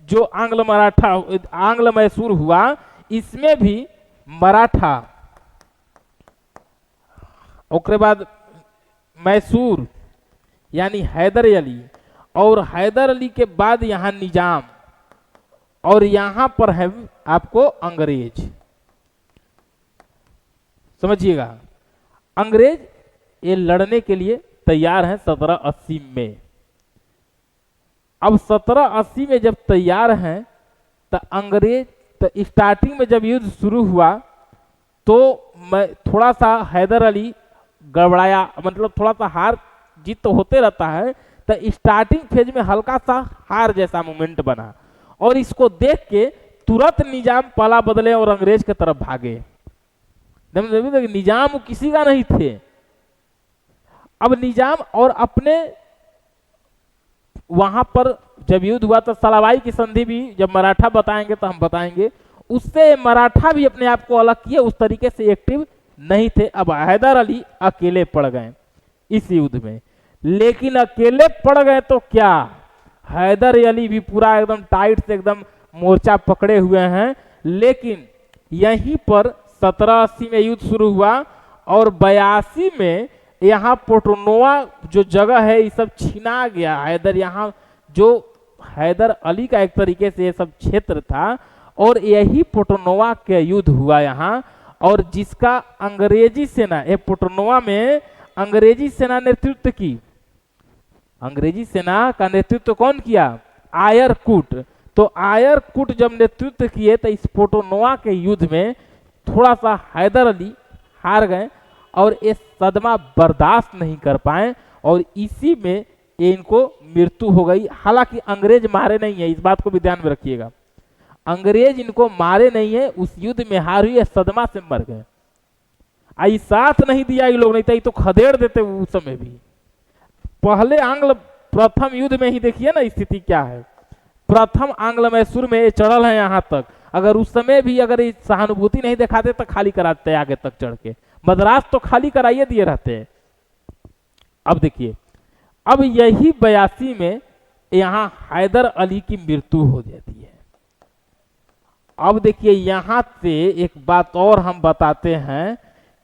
जो आंग्ल मराठा आंग्ल मैसूर हुआ, इसमें भी मराठा, उसके बाद मैसूर यानी हैदर अली, और हैदर अली के बाद यहां निजाम, और यहां पर है आपको अंग्रेज। समझिएगा, अंग्रेज ये लड़ने के लिए तैयार हैं 1780 में। अब 1780 में जब तैयार हैं तो अंग्रेज, तो स्टार्टिंग में जब युद्ध शुरू हुआ तो मैं थोड़ा सा हैदर अली गड़बड़ाया, मतलब थोड़ा सा हार जीत तो होते रहता है, तो स्टार्टिंग फेज में हल्का सा हार जैसा मोमेंट बना, और इसको देख के तुरंत निजाम पाला बदले और अंग्रेज की तरफ भागे। निजाम किसी का नहीं थे। अब निजाम और अपने वहां पर जब युद्ध हुआ तो सलाबाई की संधि भी जब मराठा बताएंगे तो हम बताएंगे, उससे मराठा भी अपने आप को अलग किए, उस तरीके से एक्टिव नहीं थे। अब हैदर अली अकेले पड़ गए इस युद्ध में, लेकिन अकेले पड़ गए तो क्या, हैदर अली भी पूरा एकदम टाइट से एकदम मोर्चा पकड़े हुए हैं। लेकिन यहीं पर 1780 में युद्ध शुरू हुआ, और 82 में यहाँ पोटोनोवा जो जगह है ये सब छीना गया। हैदर यहाँ जो हैदर अली का एक तरीके से ये सब क्षेत्र था, और यही पोटोनोवा के युद्ध हुआ यहाँ, और जिसका अंग्रेजी सेना, ये पोटोनोवा में अंग्रेजी सेना नेतृत्व की, अंग्रेजी सेना का नेतृत्व कौन किया? आयरकुट। तो आयरकुट जब नेतृत्व किए तो इस पोटोनोवा के युद्ध में थोड़ा सा हैदर अली हार गए, और ये सदमा बर्दाश्त नहीं कर पाए, और इसी में इनको मृत्यु हो गई। हालांकि अंग्रेज मारे नहीं है, इस बात को भी ध्यान में रखिएगा, अंग्रेज इनको मारे नहीं है, उस युद्ध में हार हुई है, सदमा से मर गए। आई साथ नहीं दिया ये लोग, नहीं तो खदेड़ देते उस समय भी। पहले आंग्ल प्रथम युद्ध में ही देखिए ना स्थिति क्या है, प्रथम आंग्ल मैसूर में ये चढ़ल है यहाँ तक, अगर उस समय भी अगर सहानुभूति नहीं दिखाते तो खाली कराते आगे तक चढ़ के, मद्रास तो खाली कराइए दिए रहते हैं। अब देखिए, अब यही 82 में यहाँ हैदर अली की मृत्यु हो जाती है। अब देखिए यहां से एक बात और हम बताते हैं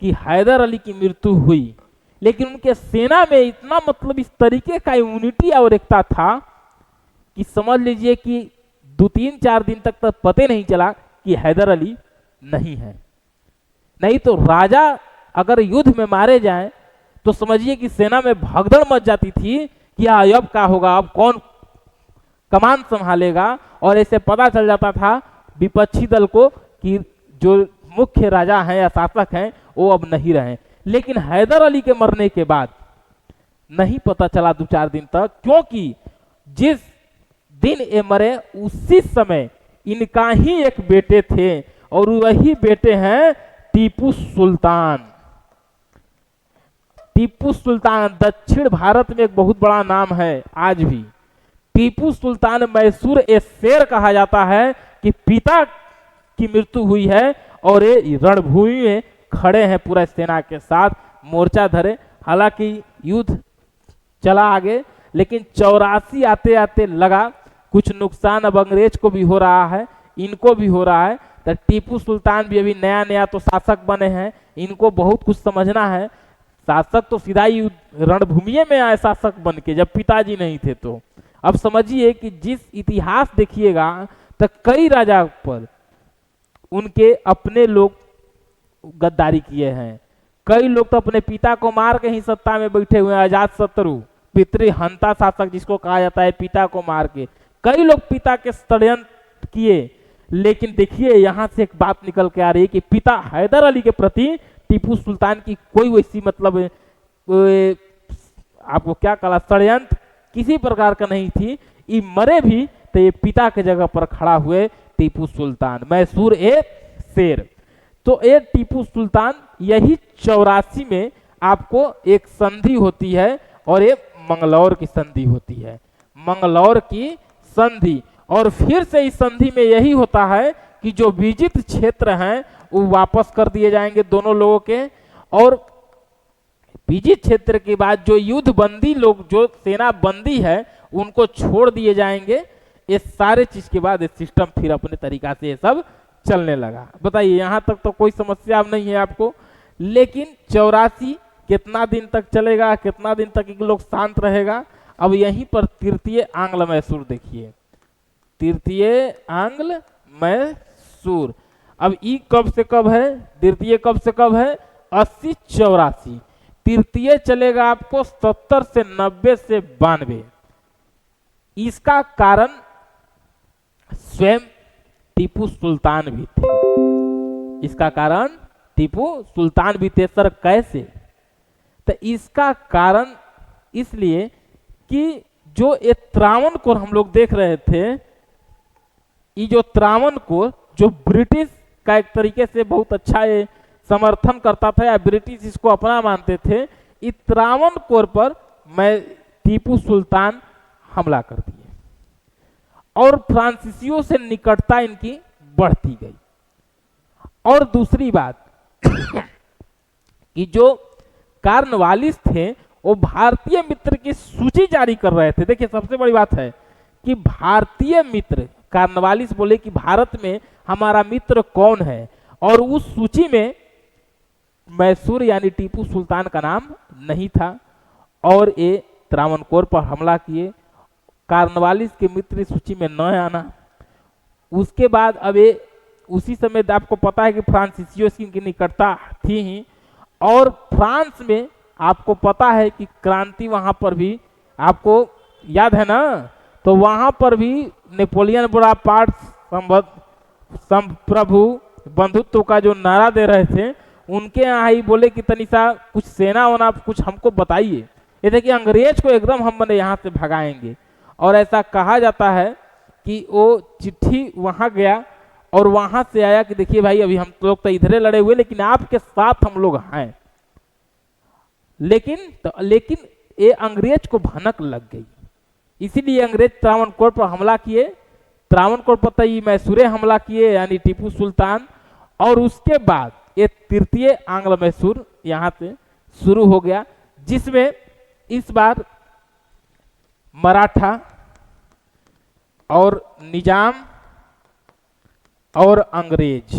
कि हैदर अली की मृत्यु हुई, लेकिन उनके सेना में इतना मतलब इस तरीके का यूनिटी और एकता था कि समझ लीजिए कि 2-3-4 दिन तक तो पता नहीं चला कि हैदर अली नहीं है। नहीं तो राजा अगर युद्ध में मारे जाएं तो समझिए कि सेना में भगदड़ मच जाती थी कि अब क्या होगा, अब कौन कमान संभालेगा, और ऐसे पता चल जाता था विपक्षी दल को कि जो मुख्य राजा हैं या शासक हैं वो अब नहीं रहे। लेकिन हैदर अली के मरने के बाद नहीं पता चला 2-4 दिन तक, क्योंकि जिस दिन ये मरे उसी समय इनका ही एक बेटे थे, और वही बेटे हैं टीपू सुल्तान। टीपू सुल्तान दक्षिण भारत में एक बहुत बड़ा नाम है आज भी। टीपू सुल्तान मैसूर ए शेर कहा जाता है कि पिता की मृत्यु हुई है और ये रणभूमि में खड़े हैं पूरा सेना के साथ, मोर्चा धरे। हालांकि युद्ध चला आगे, लेकिन 84 आते आते लगा कुछ नुकसान अब अंग्रेज को भी हो रहा है, इनको भी हो रहा है। तो टीपू सुल्तान भी अभी नया नया तो शासक बने हैं, इनको बहुत कुछ समझना है। शासक तो सीधा ही रणभूमि में आए शासक बन के, जब पिताजी नहीं थे। तो अब समझिए कि जिस इतिहास देखिएगा तो कई राजा पर उनके अपने लोग गद्दारी किए हैं, कई लोग तो अपने पिता को मार के ही सत्ता में बैठे हुए हैं। अजात शत्रु पितृहंता शासक जिसको कहा जाता है, पिता को मार के कई लोग पिता के षड्यंत्र किए। लेकिन देखिए यहां से एक बात निकल के आ रही है कि पिता हैदर अली के प्रति टीपू सुल्तान की कोई वैसी मतलब आपको क्या कहा षड्यंत्र किसी प्रकार का नहीं थी। ये मरे भी तो ये पिता के जगह पर खड़ा हुए टीपू सुल्तान, मैसूर ए शेर। तो ये टीपू सुल्तान यही 84 में आपको एक संधि होती है, और ये मंगलौर की संधि होती है, मंगलौर की संधि। और फिर से इस संधि में यही होता है कि जो विजित क्षेत्र हैं वो वापस कर दिए जाएंगे दोनों लोगों के, और विजित क्षेत्र के बाद जो युद्ध बंदी लोग, जो सेना बंदी है, उनको छोड़ दिए जाएंगे। ये सारे चीज के बाद सिस्टम फिर अपने तरीका से ये सब चलने लगा। बताइए यहां तक तो कोई समस्या अब नहीं है आपको। लेकिन 84 कितना दिन तक चलेगा, कितना दिन तक लोग शांत रहेगा। अब यहीं पर तृतीय आंग्ल मैसूर देखिए, तृतीय आंग्ल मैसूर। अब ई कब से कब है, तृतीय कब से कब है, 80-84। तृतीय चलेगा आपको 70 से 90 से 92। इसका कारण स्वयं टीपू सुल्तान भी थे, इसका कारण टीपू सुल्तान भी थे। सर कैसे? तो इसका कारण इसलिए कि जो ये त्रावणकोर हम लोग देख रहे थे, ये जो त्रावणकोर जो ब्रिटिश का एक तरीके से बहुत अच्छा ये समर्थन करता था, या ब्रिटिश इसको अपना मानते थे, इस त्रावणकोर पर मैं टीपू सुल्तान हमला कर दिए और फ्रांसीसियों से निकटता इनकी बढ़ती गई। और दूसरी बात कि जो कार्नवालिस थे वो भारतीय मित्र की सूची जारी कर रहे थे। देखिए सबसे बड़ी बात है कि भारतीय मित्र, कार्नवालिस बोले कि भारत में हमारा मित्र कौन है, और उस सूची में मैसूर यानी टीपू सुल्तान का नाम नहीं था, और ये त्रावणकोर पर हमला किए। कार्नवालिस के मित्र सूची में न आना, उसके बाद अब ये उसी समय आपको पता है कि फ्रांसीसियों की निकटता थी ही, और फ्रांस में आपको पता है कि क्रांति वहां पर भी आपको याद है ना, तो वहां पर भी नेपोलियन बोनापार्ट संप्रभु बंधुत्व का जो नारा दे रहे थे, उनके यहाँ ही बोले कि तनिसा कुछ सेना होना कुछ हमको बताइए, ये थे कि अंग्रेज को एकदम हम मैंने यहाँ से भगाएंगे। और ऐसा कहा जाता है कि वो चिट्ठी वहां गया और वहां से आया कि देखिए भाई अभी हम लोग तो इधरे लड़े हुए लेकिन आपके साथ हम लोग हैं। लेकिन ये अंग्रेज को भनक लग गई, इसीलिए अंग्रेज त्रावणकोर पर हमला किए। त्रावणकोर पर तई मैसूरे हमला किए यानी टीपू सुल्तान, और उसके बाद ये तृतीय आंग्ल मैसूर यहां से शुरू हो गया, जिसमें इस बार मराठा और निजाम और अंग्रेज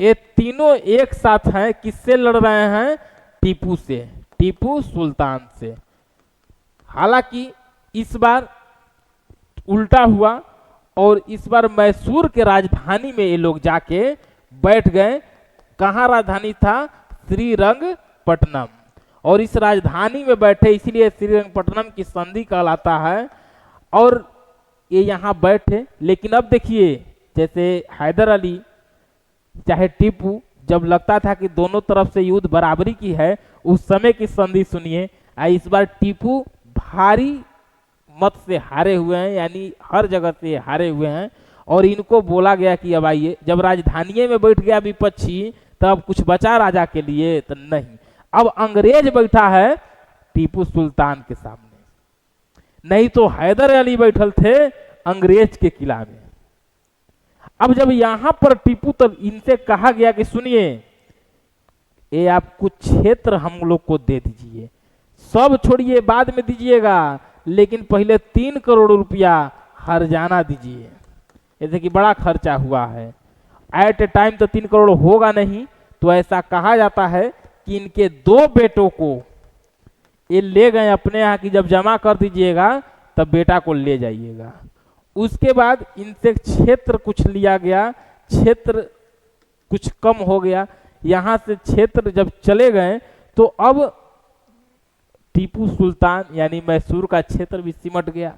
ये तीनों एक साथ हैं। किससे लड़ रहे हैं? टीपू से, टीपू सुल्तान से। हालांकि इस बार उल्टा हुआ और इस बार मैसूर के राजधानी में ये लोग जाके बैठ गए। कहाँ राजधानी था? श्रीरंगपट्टनम। और इस राजधानी में बैठे इसीलिए श्रीरंगपट्टनम की संधि कहलाता है। और ये यहाँ बैठे, लेकिन अब देखिए जैसे हैदर अली चाहे टीपू, जब लगता था कि दोनों तरफ से युद्ध बराबरी की है, उस समय की संधि सुनिए। इस बार टीपू भारी मत से हारे हुए हैं, यानी हर जगह से हारे हुए हैं। और इनको बोला गया कि अब आइए, जब राजधानी में बैठ गया विपक्षी तब कुछ बचा राजा के लिए? तो नहीं, अब अंग्रेज बैठा है टीपू सुल्तान के सामने, नहीं तो हैदर अली बैठल थे अंग्रेज के किला में। अब जब यहां पर टीपू, तब इनसे कहा गया कि सुनिए ये आप कुछ क्षेत्र हम लोग को दे दीजिए, सब छोड़िए बाद में दीजिएगा, लेकिन पहले 3 करोड़ रुपया हर्जाना दीजिए। जैसे कि बड़ा खर्चा हुआ है, एट ए टाइम तो 3 करोड़ होगा नहीं, तो ऐसा कहा जाता है कि इनके 2 बेटों को ये ले गए अपने यहाँ की जब जमा कर दीजिएगा तब बेटा को ले जाइएगा। उसके बाद इनसे क्षेत्र कुछ लिया गया, क्षेत्र कुछ कम हो गया। यहाँ से क्षेत्र जब चले गए तो अब टीपू सुल्तान यानी मैसूर का क्षेत्र भी सिमट गया।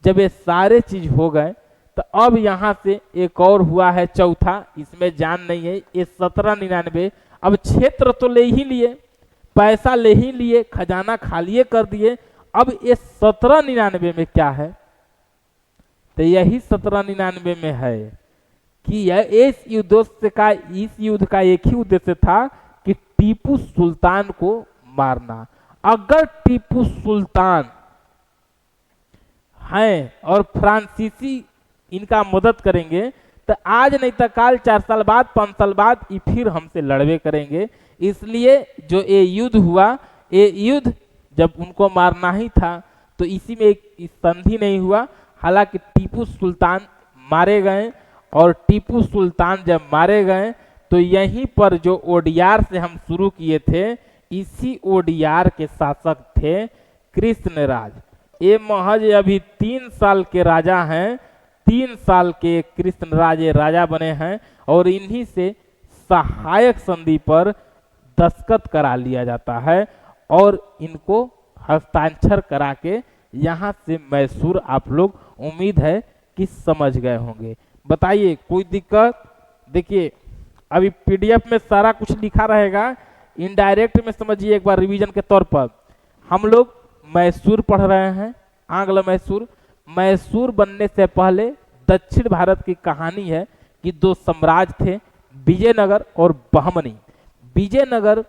जब ये सारे चीज हो गए तो अब यहाँ से एक और हुआ है चौथा, इसमें जान नहीं है, ये 1799। अब क्षेत्र तो ले ही लिए, पैसा ले ही लिए, खजाना खाली कर दिए। अब ये 1799 में क्या है? तो यही 1799 में है कि यह इस युद्ध का एक ही उद्देश्य था कि टीपू सुल्तान को मारना। अगर टीपू सुल्तान हैं और फ्रांसीसी इनका मदद करेंगे तो आज नहीं तो काल, 4 साल बाद, 5 साल बाद ये फिर हमसे लड़वे करेंगे। इसलिए जो ये युद्ध हुआ, ये युद्ध जब उनको मारना ही था तो इसी में एक संधि नहीं हुआ। हालांकि टीपू सुल्तान मारे गए, और टीपू सुल्तान जब मारे गए तो यहीं पर जो ओडियार से हम शुरू किए थे, इसी ओडियार के शासक थे कृष्णराज। ये महज अभी 3 साल के राजा हैं, 3 साल के कृष्णराज राजा बने हैं, और इन्हीं से सहायक संधि पर दस्तखत करा लिया जाता है और इनको हस्ताक्षर करा के यहाँ से मैसूर आप लोग उम्मीद है कि समझ गए होंगे। बताइए कोई दिक्कत? देखिए अभी पीडीएफ में सारा कुछ लिखा रहेगा, इनडायरेक्ट में समझिए एक बार रिवीजन के तौर पर। हम लोग मैसूर पढ़ रहे हैं, आंग्ल मैसूर। मैसूर बनने से पहले दक्षिण भारत की कहानी है कि 2 साम्राज्य थे, विजयनगर और बहमनी। विजयनगर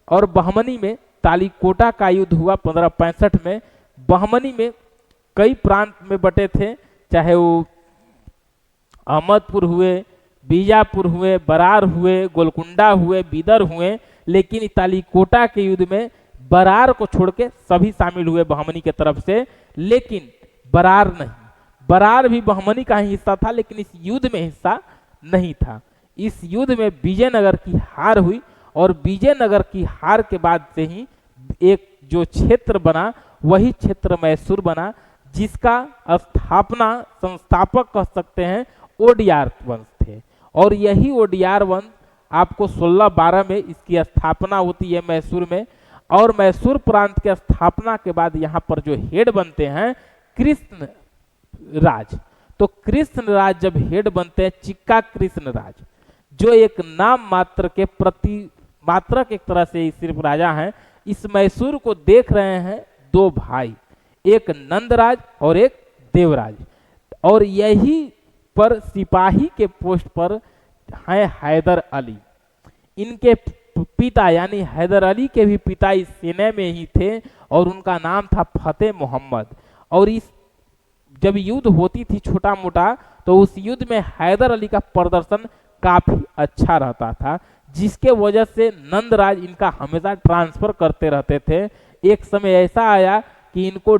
और बहमनी में तालीकोटा का युद्ध हुआ 1565 में। बहमनी में कई प्रांत में बटे थे, चाहे वो अहमदपुर हुए, बीजापुर हुए, बरार हुए, गोलकुंडा हुए, बीदर हुए, लेकिन तालीकोटा के युद्ध में बरार को छोड़ के सभी शामिल हुए बहमनी के तरफ से, लेकिन बरार नहीं। बरार भी बहमनी का ही हिस्सा था, लेकिन इस युद्ध में हिस्सा नहीं था। इस युद्ध में विजयनगर की हार हुई, और विजयनगर की हार के बाद से ही एक जो क्षेत्र बना वही क्षेत्र मैसूर बना, जिसका स्थापना संस्थापक कह सकते हैं ओडियार वंश थे। और यही ओडियार वंश आपको 1612 में इसकी स्थापना होती है मैसूर में। और मैसूर प्रांत के स्थापना के बाद यहाँ पर जो हेड बनते हैं कृष्ण राज। तो कृष्ण राज जब हेड बनते हैं, चिक्का कृष्ण राज, जो एक नाम मात्र के मात्रक एक तरह से सिर्फ राजा हैं। इस मैसूर को देख रहे हैं 2 भाई, एक नंदराज और एक देवराज। और यही पर सिपाही के पोस्ट पर हैं हैदर अली। इनके पिता यानी हैदर अली के भी पिता इस सेना में ही थे और उनका नाम था फतेह मोहम्मद। और इस जब युद्ध होती थी छोटा मोटा, तो उस युद्ध में हैदर अली का प्रदर्शन काफी अच्छा रहता था, जिसके वजह से नंदराज इनका हमेशा ट्रांसफर करते रहते थे। एक समय ऐसा आया कि इनको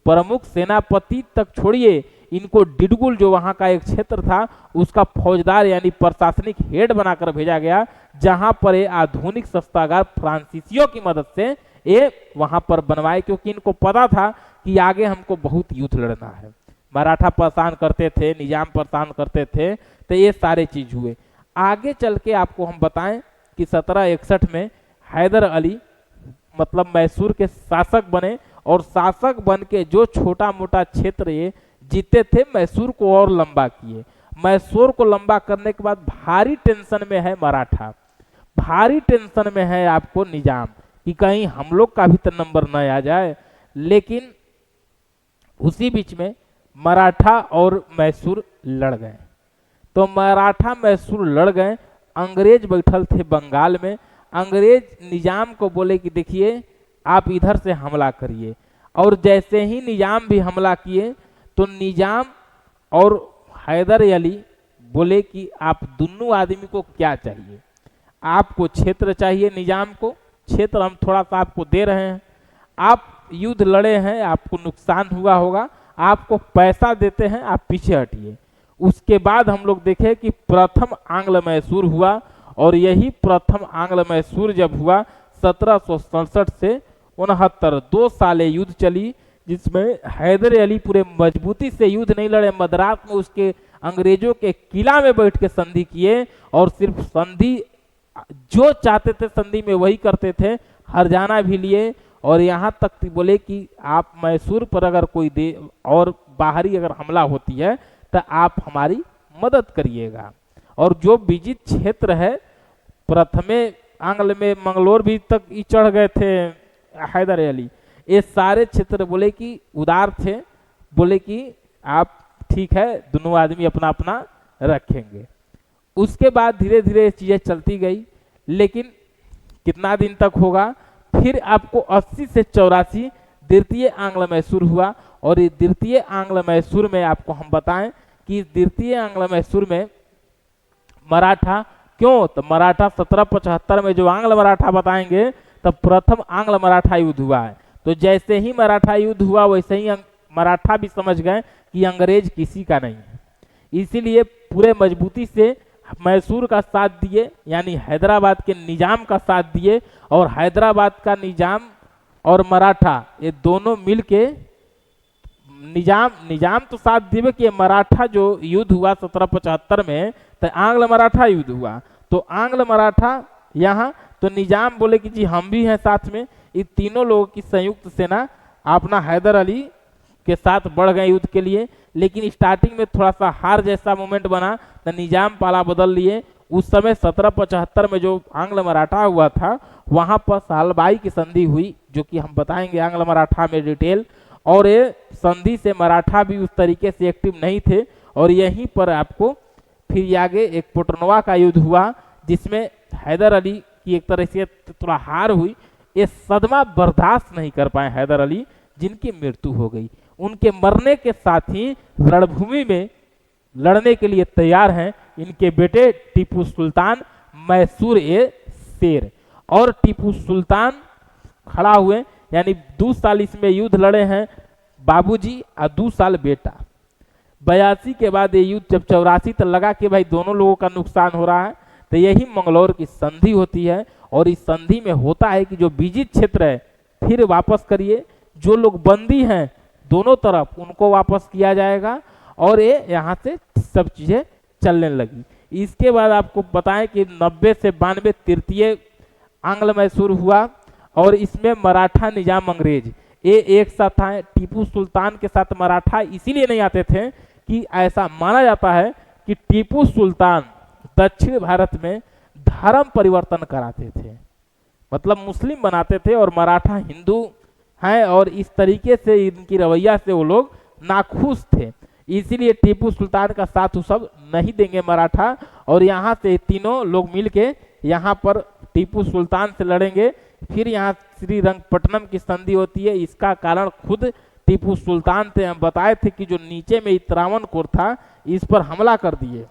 प्रमुख सेनापति तक छोड़िए, इनको डिडगुल जो वहां का एक क्षेत्र था उसका फौजदार यानी प्रशासनिक हेड बनाकर भेजा गया, जहां पर ये आधुनिक शस्त्रागार फ्रांसीसियों की मदद से ये वहां पर बनवाए, क्योंकि इनको पता था कि आगे हमको बहुत युद्ध लड़ना है। मराठा परेशान करते थे, निजाम परेशान करते थे, तो ये सारे चीज हुए। आगे चल के आपको हम बताएं कि 1761 में हैदर अली मतलब मैसूर के शासक बने, और शासक बन के जो छोटा मोटा क्षेत्र ये जीते थे, मैसूर को और लंबा किए। मैसूर को लंबा करने के बाद भारी टेंशन में है मराठा, भारी टेंशन में है आपको निजाम कि कहीं हम लोग का भी तो नंबर न आ जाए। लेकिन उसी बीच में मराठा और मैसूर लड़ गए। तो मराठा मैसूर लड़ गए, अंग्रेज बैठल थे बंगाल में। अंग्रेज निजाम को बोले कि देखिए आप इधर से हमला करिए, और जैसे ही निजाम भी हमला किए तो निजाम और हैदर अली बोले कि आप दोनों आदमी को क्या चाहिए, आपको क्षेत्र चाहिए, निजाम को क्षेत्र हम थोड़ा सा आपको दे रहे हैं, आप युद्ध लड़े हैं, आपको नुकसान हुआ होगा, आपको पैसा देते हैं, आप पीछे हटिए। उसके बाद हम लोग देखें कि प्रथम आंग्ल मैसूर हुआ, और यही प्रथम आंग्ल मैसूर जब हुआ 1767 से 69, 2 साल युद्ध चली, जिसमें हैदर अली पूरे मजबूती से युद्ध नहीं लड़े। मद्रास में उसके अंग्रेजों के किला में बैठ के संधि किए, और सिर्फ संधि जो चाहते थे संधि में वही करते थे, हरजाना भी लिए, और यहाँ तक बोले कि आप मैसूर पर अगर कोई दे और बाहरी अगर हमला होती है तो आप हमारी मदद करिएगा। और जो विजित क्षेत्र है, प्रथमे आंग्ल में मंगलोर भी तक ही चढ़ गए थे हैदर अली, ये सारे क्षेत्र बोले कि उदार थे, बोले कि आप ठीक है दोनों आदमी अपना अपना रखेंगे। उसके बाद धीरे धीरे चीजें चलती गई, लेकिन कितना दिन तक होगा, फिर आपको 80 से 84 द्वितीय आंग्ल मैसूर हुआ। और ये द्वितीय आंग्ल मैसूर में आपको हम बताएं कि द्वितीय आंग्ल मैसूर में मराठा क्यों, तो मराठा 1775 में जो आंग्ल मराठा बताएंगे तब प्रथम आंग्ल मराठा युद्ध हुआ है। तो जैसे ही मराठा युद्ध हुआ वैसे ही मराठा भी समझ गए कि अंग्रेज किसी का नहीं है, इसीलिए पूरे मजबूती से मैसूर का साथ दिए, यानी हैदराबाद के निजाम का साथ दिए। और हैदराबाद का निजाम और मराठा ये दोनों मिलके निजाम तो साथ दिए कि मराठा जो युद्ध हुआ 1775 में, तो आंग्ल मराठा युद्ध हुआ। तो आंग्ल मराठा यहाँ, तो निजाम बोले कि जी हम भी हैं साथ में। इन तीनों लोगों की संयुक्त सेना अपना हैदर अली के साथ बढ़ गए युद्ध के लिए। लेकिन स्टार्टिंग में थोड़ा सा हार जैसा मोमेंट बना, तो निजाम पाला बदल लिए। उस समय 1775 में जो आंग्ल मराठा हुआ था, वहां पर सालबाई की संधि हुई, जो कि हम बताएंगे आंग्ल मराठा में डिटेल। और ये संधि से मराठा भी उस तरीके से एक्टिव नहीं थे। और यहीं पर आपको फिर आगे एक पोटरनवा का युद्ध हुआ, जिसमें हैदर अली की एक तरह से थोड़ा हार हुई। ये सदमा बर्दाश्त नहीं कर पाए हैदर अली, जिनकी मृत्यु हो गई। उनके मरने के साथ ही रणभूमि में लड़ने के लिए तैयार हैं इनके बेटे टीपू सुल्तान, मैसूर ए शेर। और टीपू सुल्तान खड़ा हुए, यानी 2 साल इसमें युद्ध लड़े हैं बाबूजी और 2 साल बेटा। 82 के बाद ये युद्ध जब 84 तक लगा कि भाई दोनों लोगों का नुकसान हो रहा है, तो यही मंगलौर की संधि होती है। और इस संधि में होता है कि जो विजित क्षेत्र है फिर वापस करिए, जो लोग बंदी हैं दोनों तरफ उनको वापस किया जाएगा। और ये यहाँ से सब चीजें चलने लगी। इसके बाद आपको बताएं कि 90 से 92 तृतीय आंग्ल मैसूर हुआ, और इसमें मराठा निजाम अंग्रेज ये एक साथ आए। टीपू सुल्तान के साथ मराठा इसीलिए नहीं आते थे कि ऐसा माना जाता है कि टीपू सुल्तान दक्षिण भारत में धर्म परिवर्तन कराते थे, मतलब मुस्लिम बनाते थे, और मराठा हिंदू हैं। और इस तरीके से इनकी रवैया से वो लोग नाखुश थे, इसीलिए टीपू सुल्तान का साथ वो सब नहीं देंगे मराठा, और यहाँ से तीनों लोग मिलके यहाँ पर टीपू सुल्तान से लड़ेंगे। फिर यहाँ श्रीरंगपट्टनम की संधि होती है। इसका कारण खुद टीपू सुल्तान थे। हम बताए थे कि जो नीचे में त्रावणकोर था इस पर हमला कर दिए,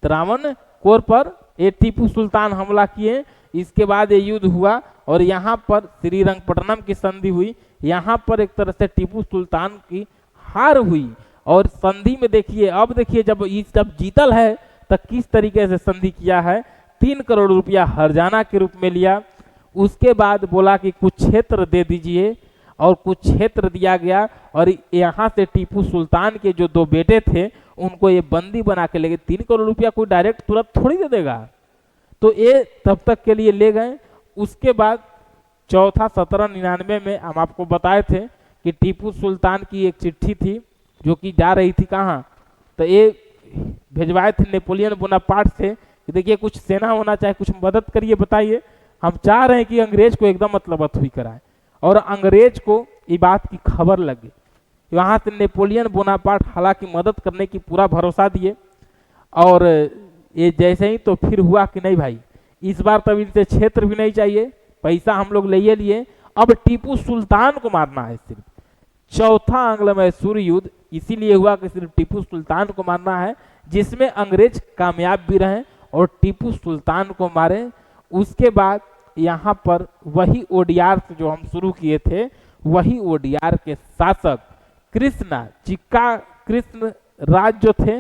त्रावणकोर पर ये टीपू सुल्तान हमला किए। इसके बाद ये युद्ध हुआ और यहाँ पर श्रीरंगपट्टनम की संधि हुई। यहाँ पर एक तरह से टीपू सुल्तान की हार हुई। और संधि में देखिए, अब देखिए जब जीतल है तो किस तरीके से संधि किया है। 3 करोड़ रुपया हर्जाना के रूप में लिया। उसके बाद बोला कि कुछ क्षेत्र दे दीजिए, और कुछ क्षेत्र दिया गया। और यहाँ से टीपू सुल्तान के जो 2 बेटे थे उनको ये बंदी बना के ले गए। 3 करोड़ रुपया कोई डायरेक्ट तुरंत थोड़ी दे देगा, तो ये तब तक के लिए ले गए। उसके बाद चौथा 1799 में हम आपको बताए थे कि टीपू सुल्तान की एक चिट्ठी थी जो कि जा रही थी कहाँ, तो ये भेजवाए थे नेपोलियन बोनापार्ट से कि देखिए कुछ सेना होना चाहिए, कुछ मदद करिए, बताइए। हम चाह रहे हैं कि अंग्रेज को एकदम मतलब हुई कराए। और अंग्रेज को ये बात की खबर लगी। वहाँ से नेपोलियन बोनापार्ट हालांकि मदद करने की पूरा भरोसा दिए। और ये जैसे ही तो फिर हुआ कि नहीं भाई, इस बार तब इनसे क्षेत्र भी नहीं चाहिए, पैसा हम लोग ले लिए, अब टीपू सुल्तान को मारना है। सिर्फ चौथा आंग्ल मैसूर युद्ध इसीलिए हुआ कि सिर्फ टीपू सुल्तान को मारना है, जिसमें अंग्रेज कामयाब भी रहे और टीपू सुल्तान को मारे। उसके बाद यहाँ पर वही ओडियार से जो हम शुरू किए थे, वही ओडियार के शासक कृष्णा चिक्का कृष्ण राज जो थे,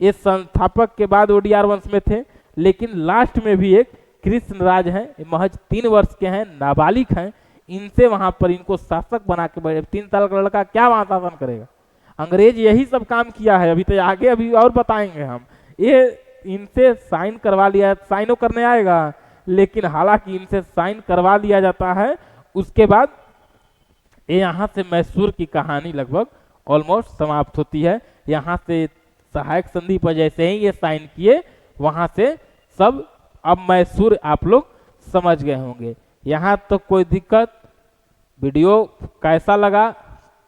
ये संस्थापक के बाद ओडियार वंश में थे, लेकिन लास्ट में भी एक कृष्ण राज है, महज 3 वर्ष के हैं, नाबालिग हैं। इनसे वहां पर इनको शासक बना के बैठे। 3 साल का लड़का क्या वहां शासन करेगा। अंग्रेज यही सब काम किया है, अभी तो आगे अभी और बताएंगे हम। ये इनसे साइन करवा लिया, साइनो करने आएगा, लेकिन हालांकि इनसे साइन करवा लिया जाता है। उसके बाद ये यहाँ से मैसूर की कहानी लगभग ऑलमोस्ट समाप्त होती है। यहाँ से सहायक संधि पर जैसे ही ये साइन किए, वहां से सब अब मैसूर आप लोग समझ गए होंगे। यहाँ तो कोई दिक्कत। वीडियो कैसा लगा,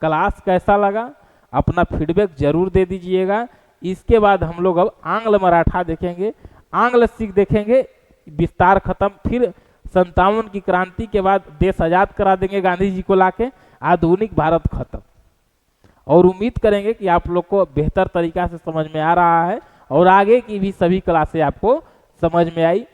क्लास कैसा लगा, अपना फीडबैक जरूर दे दीजिएगा। इसके बाद हम लोग अब आंग्ल मराठा देखेंगे, आंग्ल सिख देखेंगे, विस्तार खत्म। फिर 57 की क्रांति के बाद देश आजाद करा देंगे गांधी जी को लाके, आधुनिक भारत खत्म। और उम्मीद करेंगे कि आप लोग को बेहतर तरीका से समझ में आ रहा है और आगे की भी सभी क्लासें आपको समझ में आई।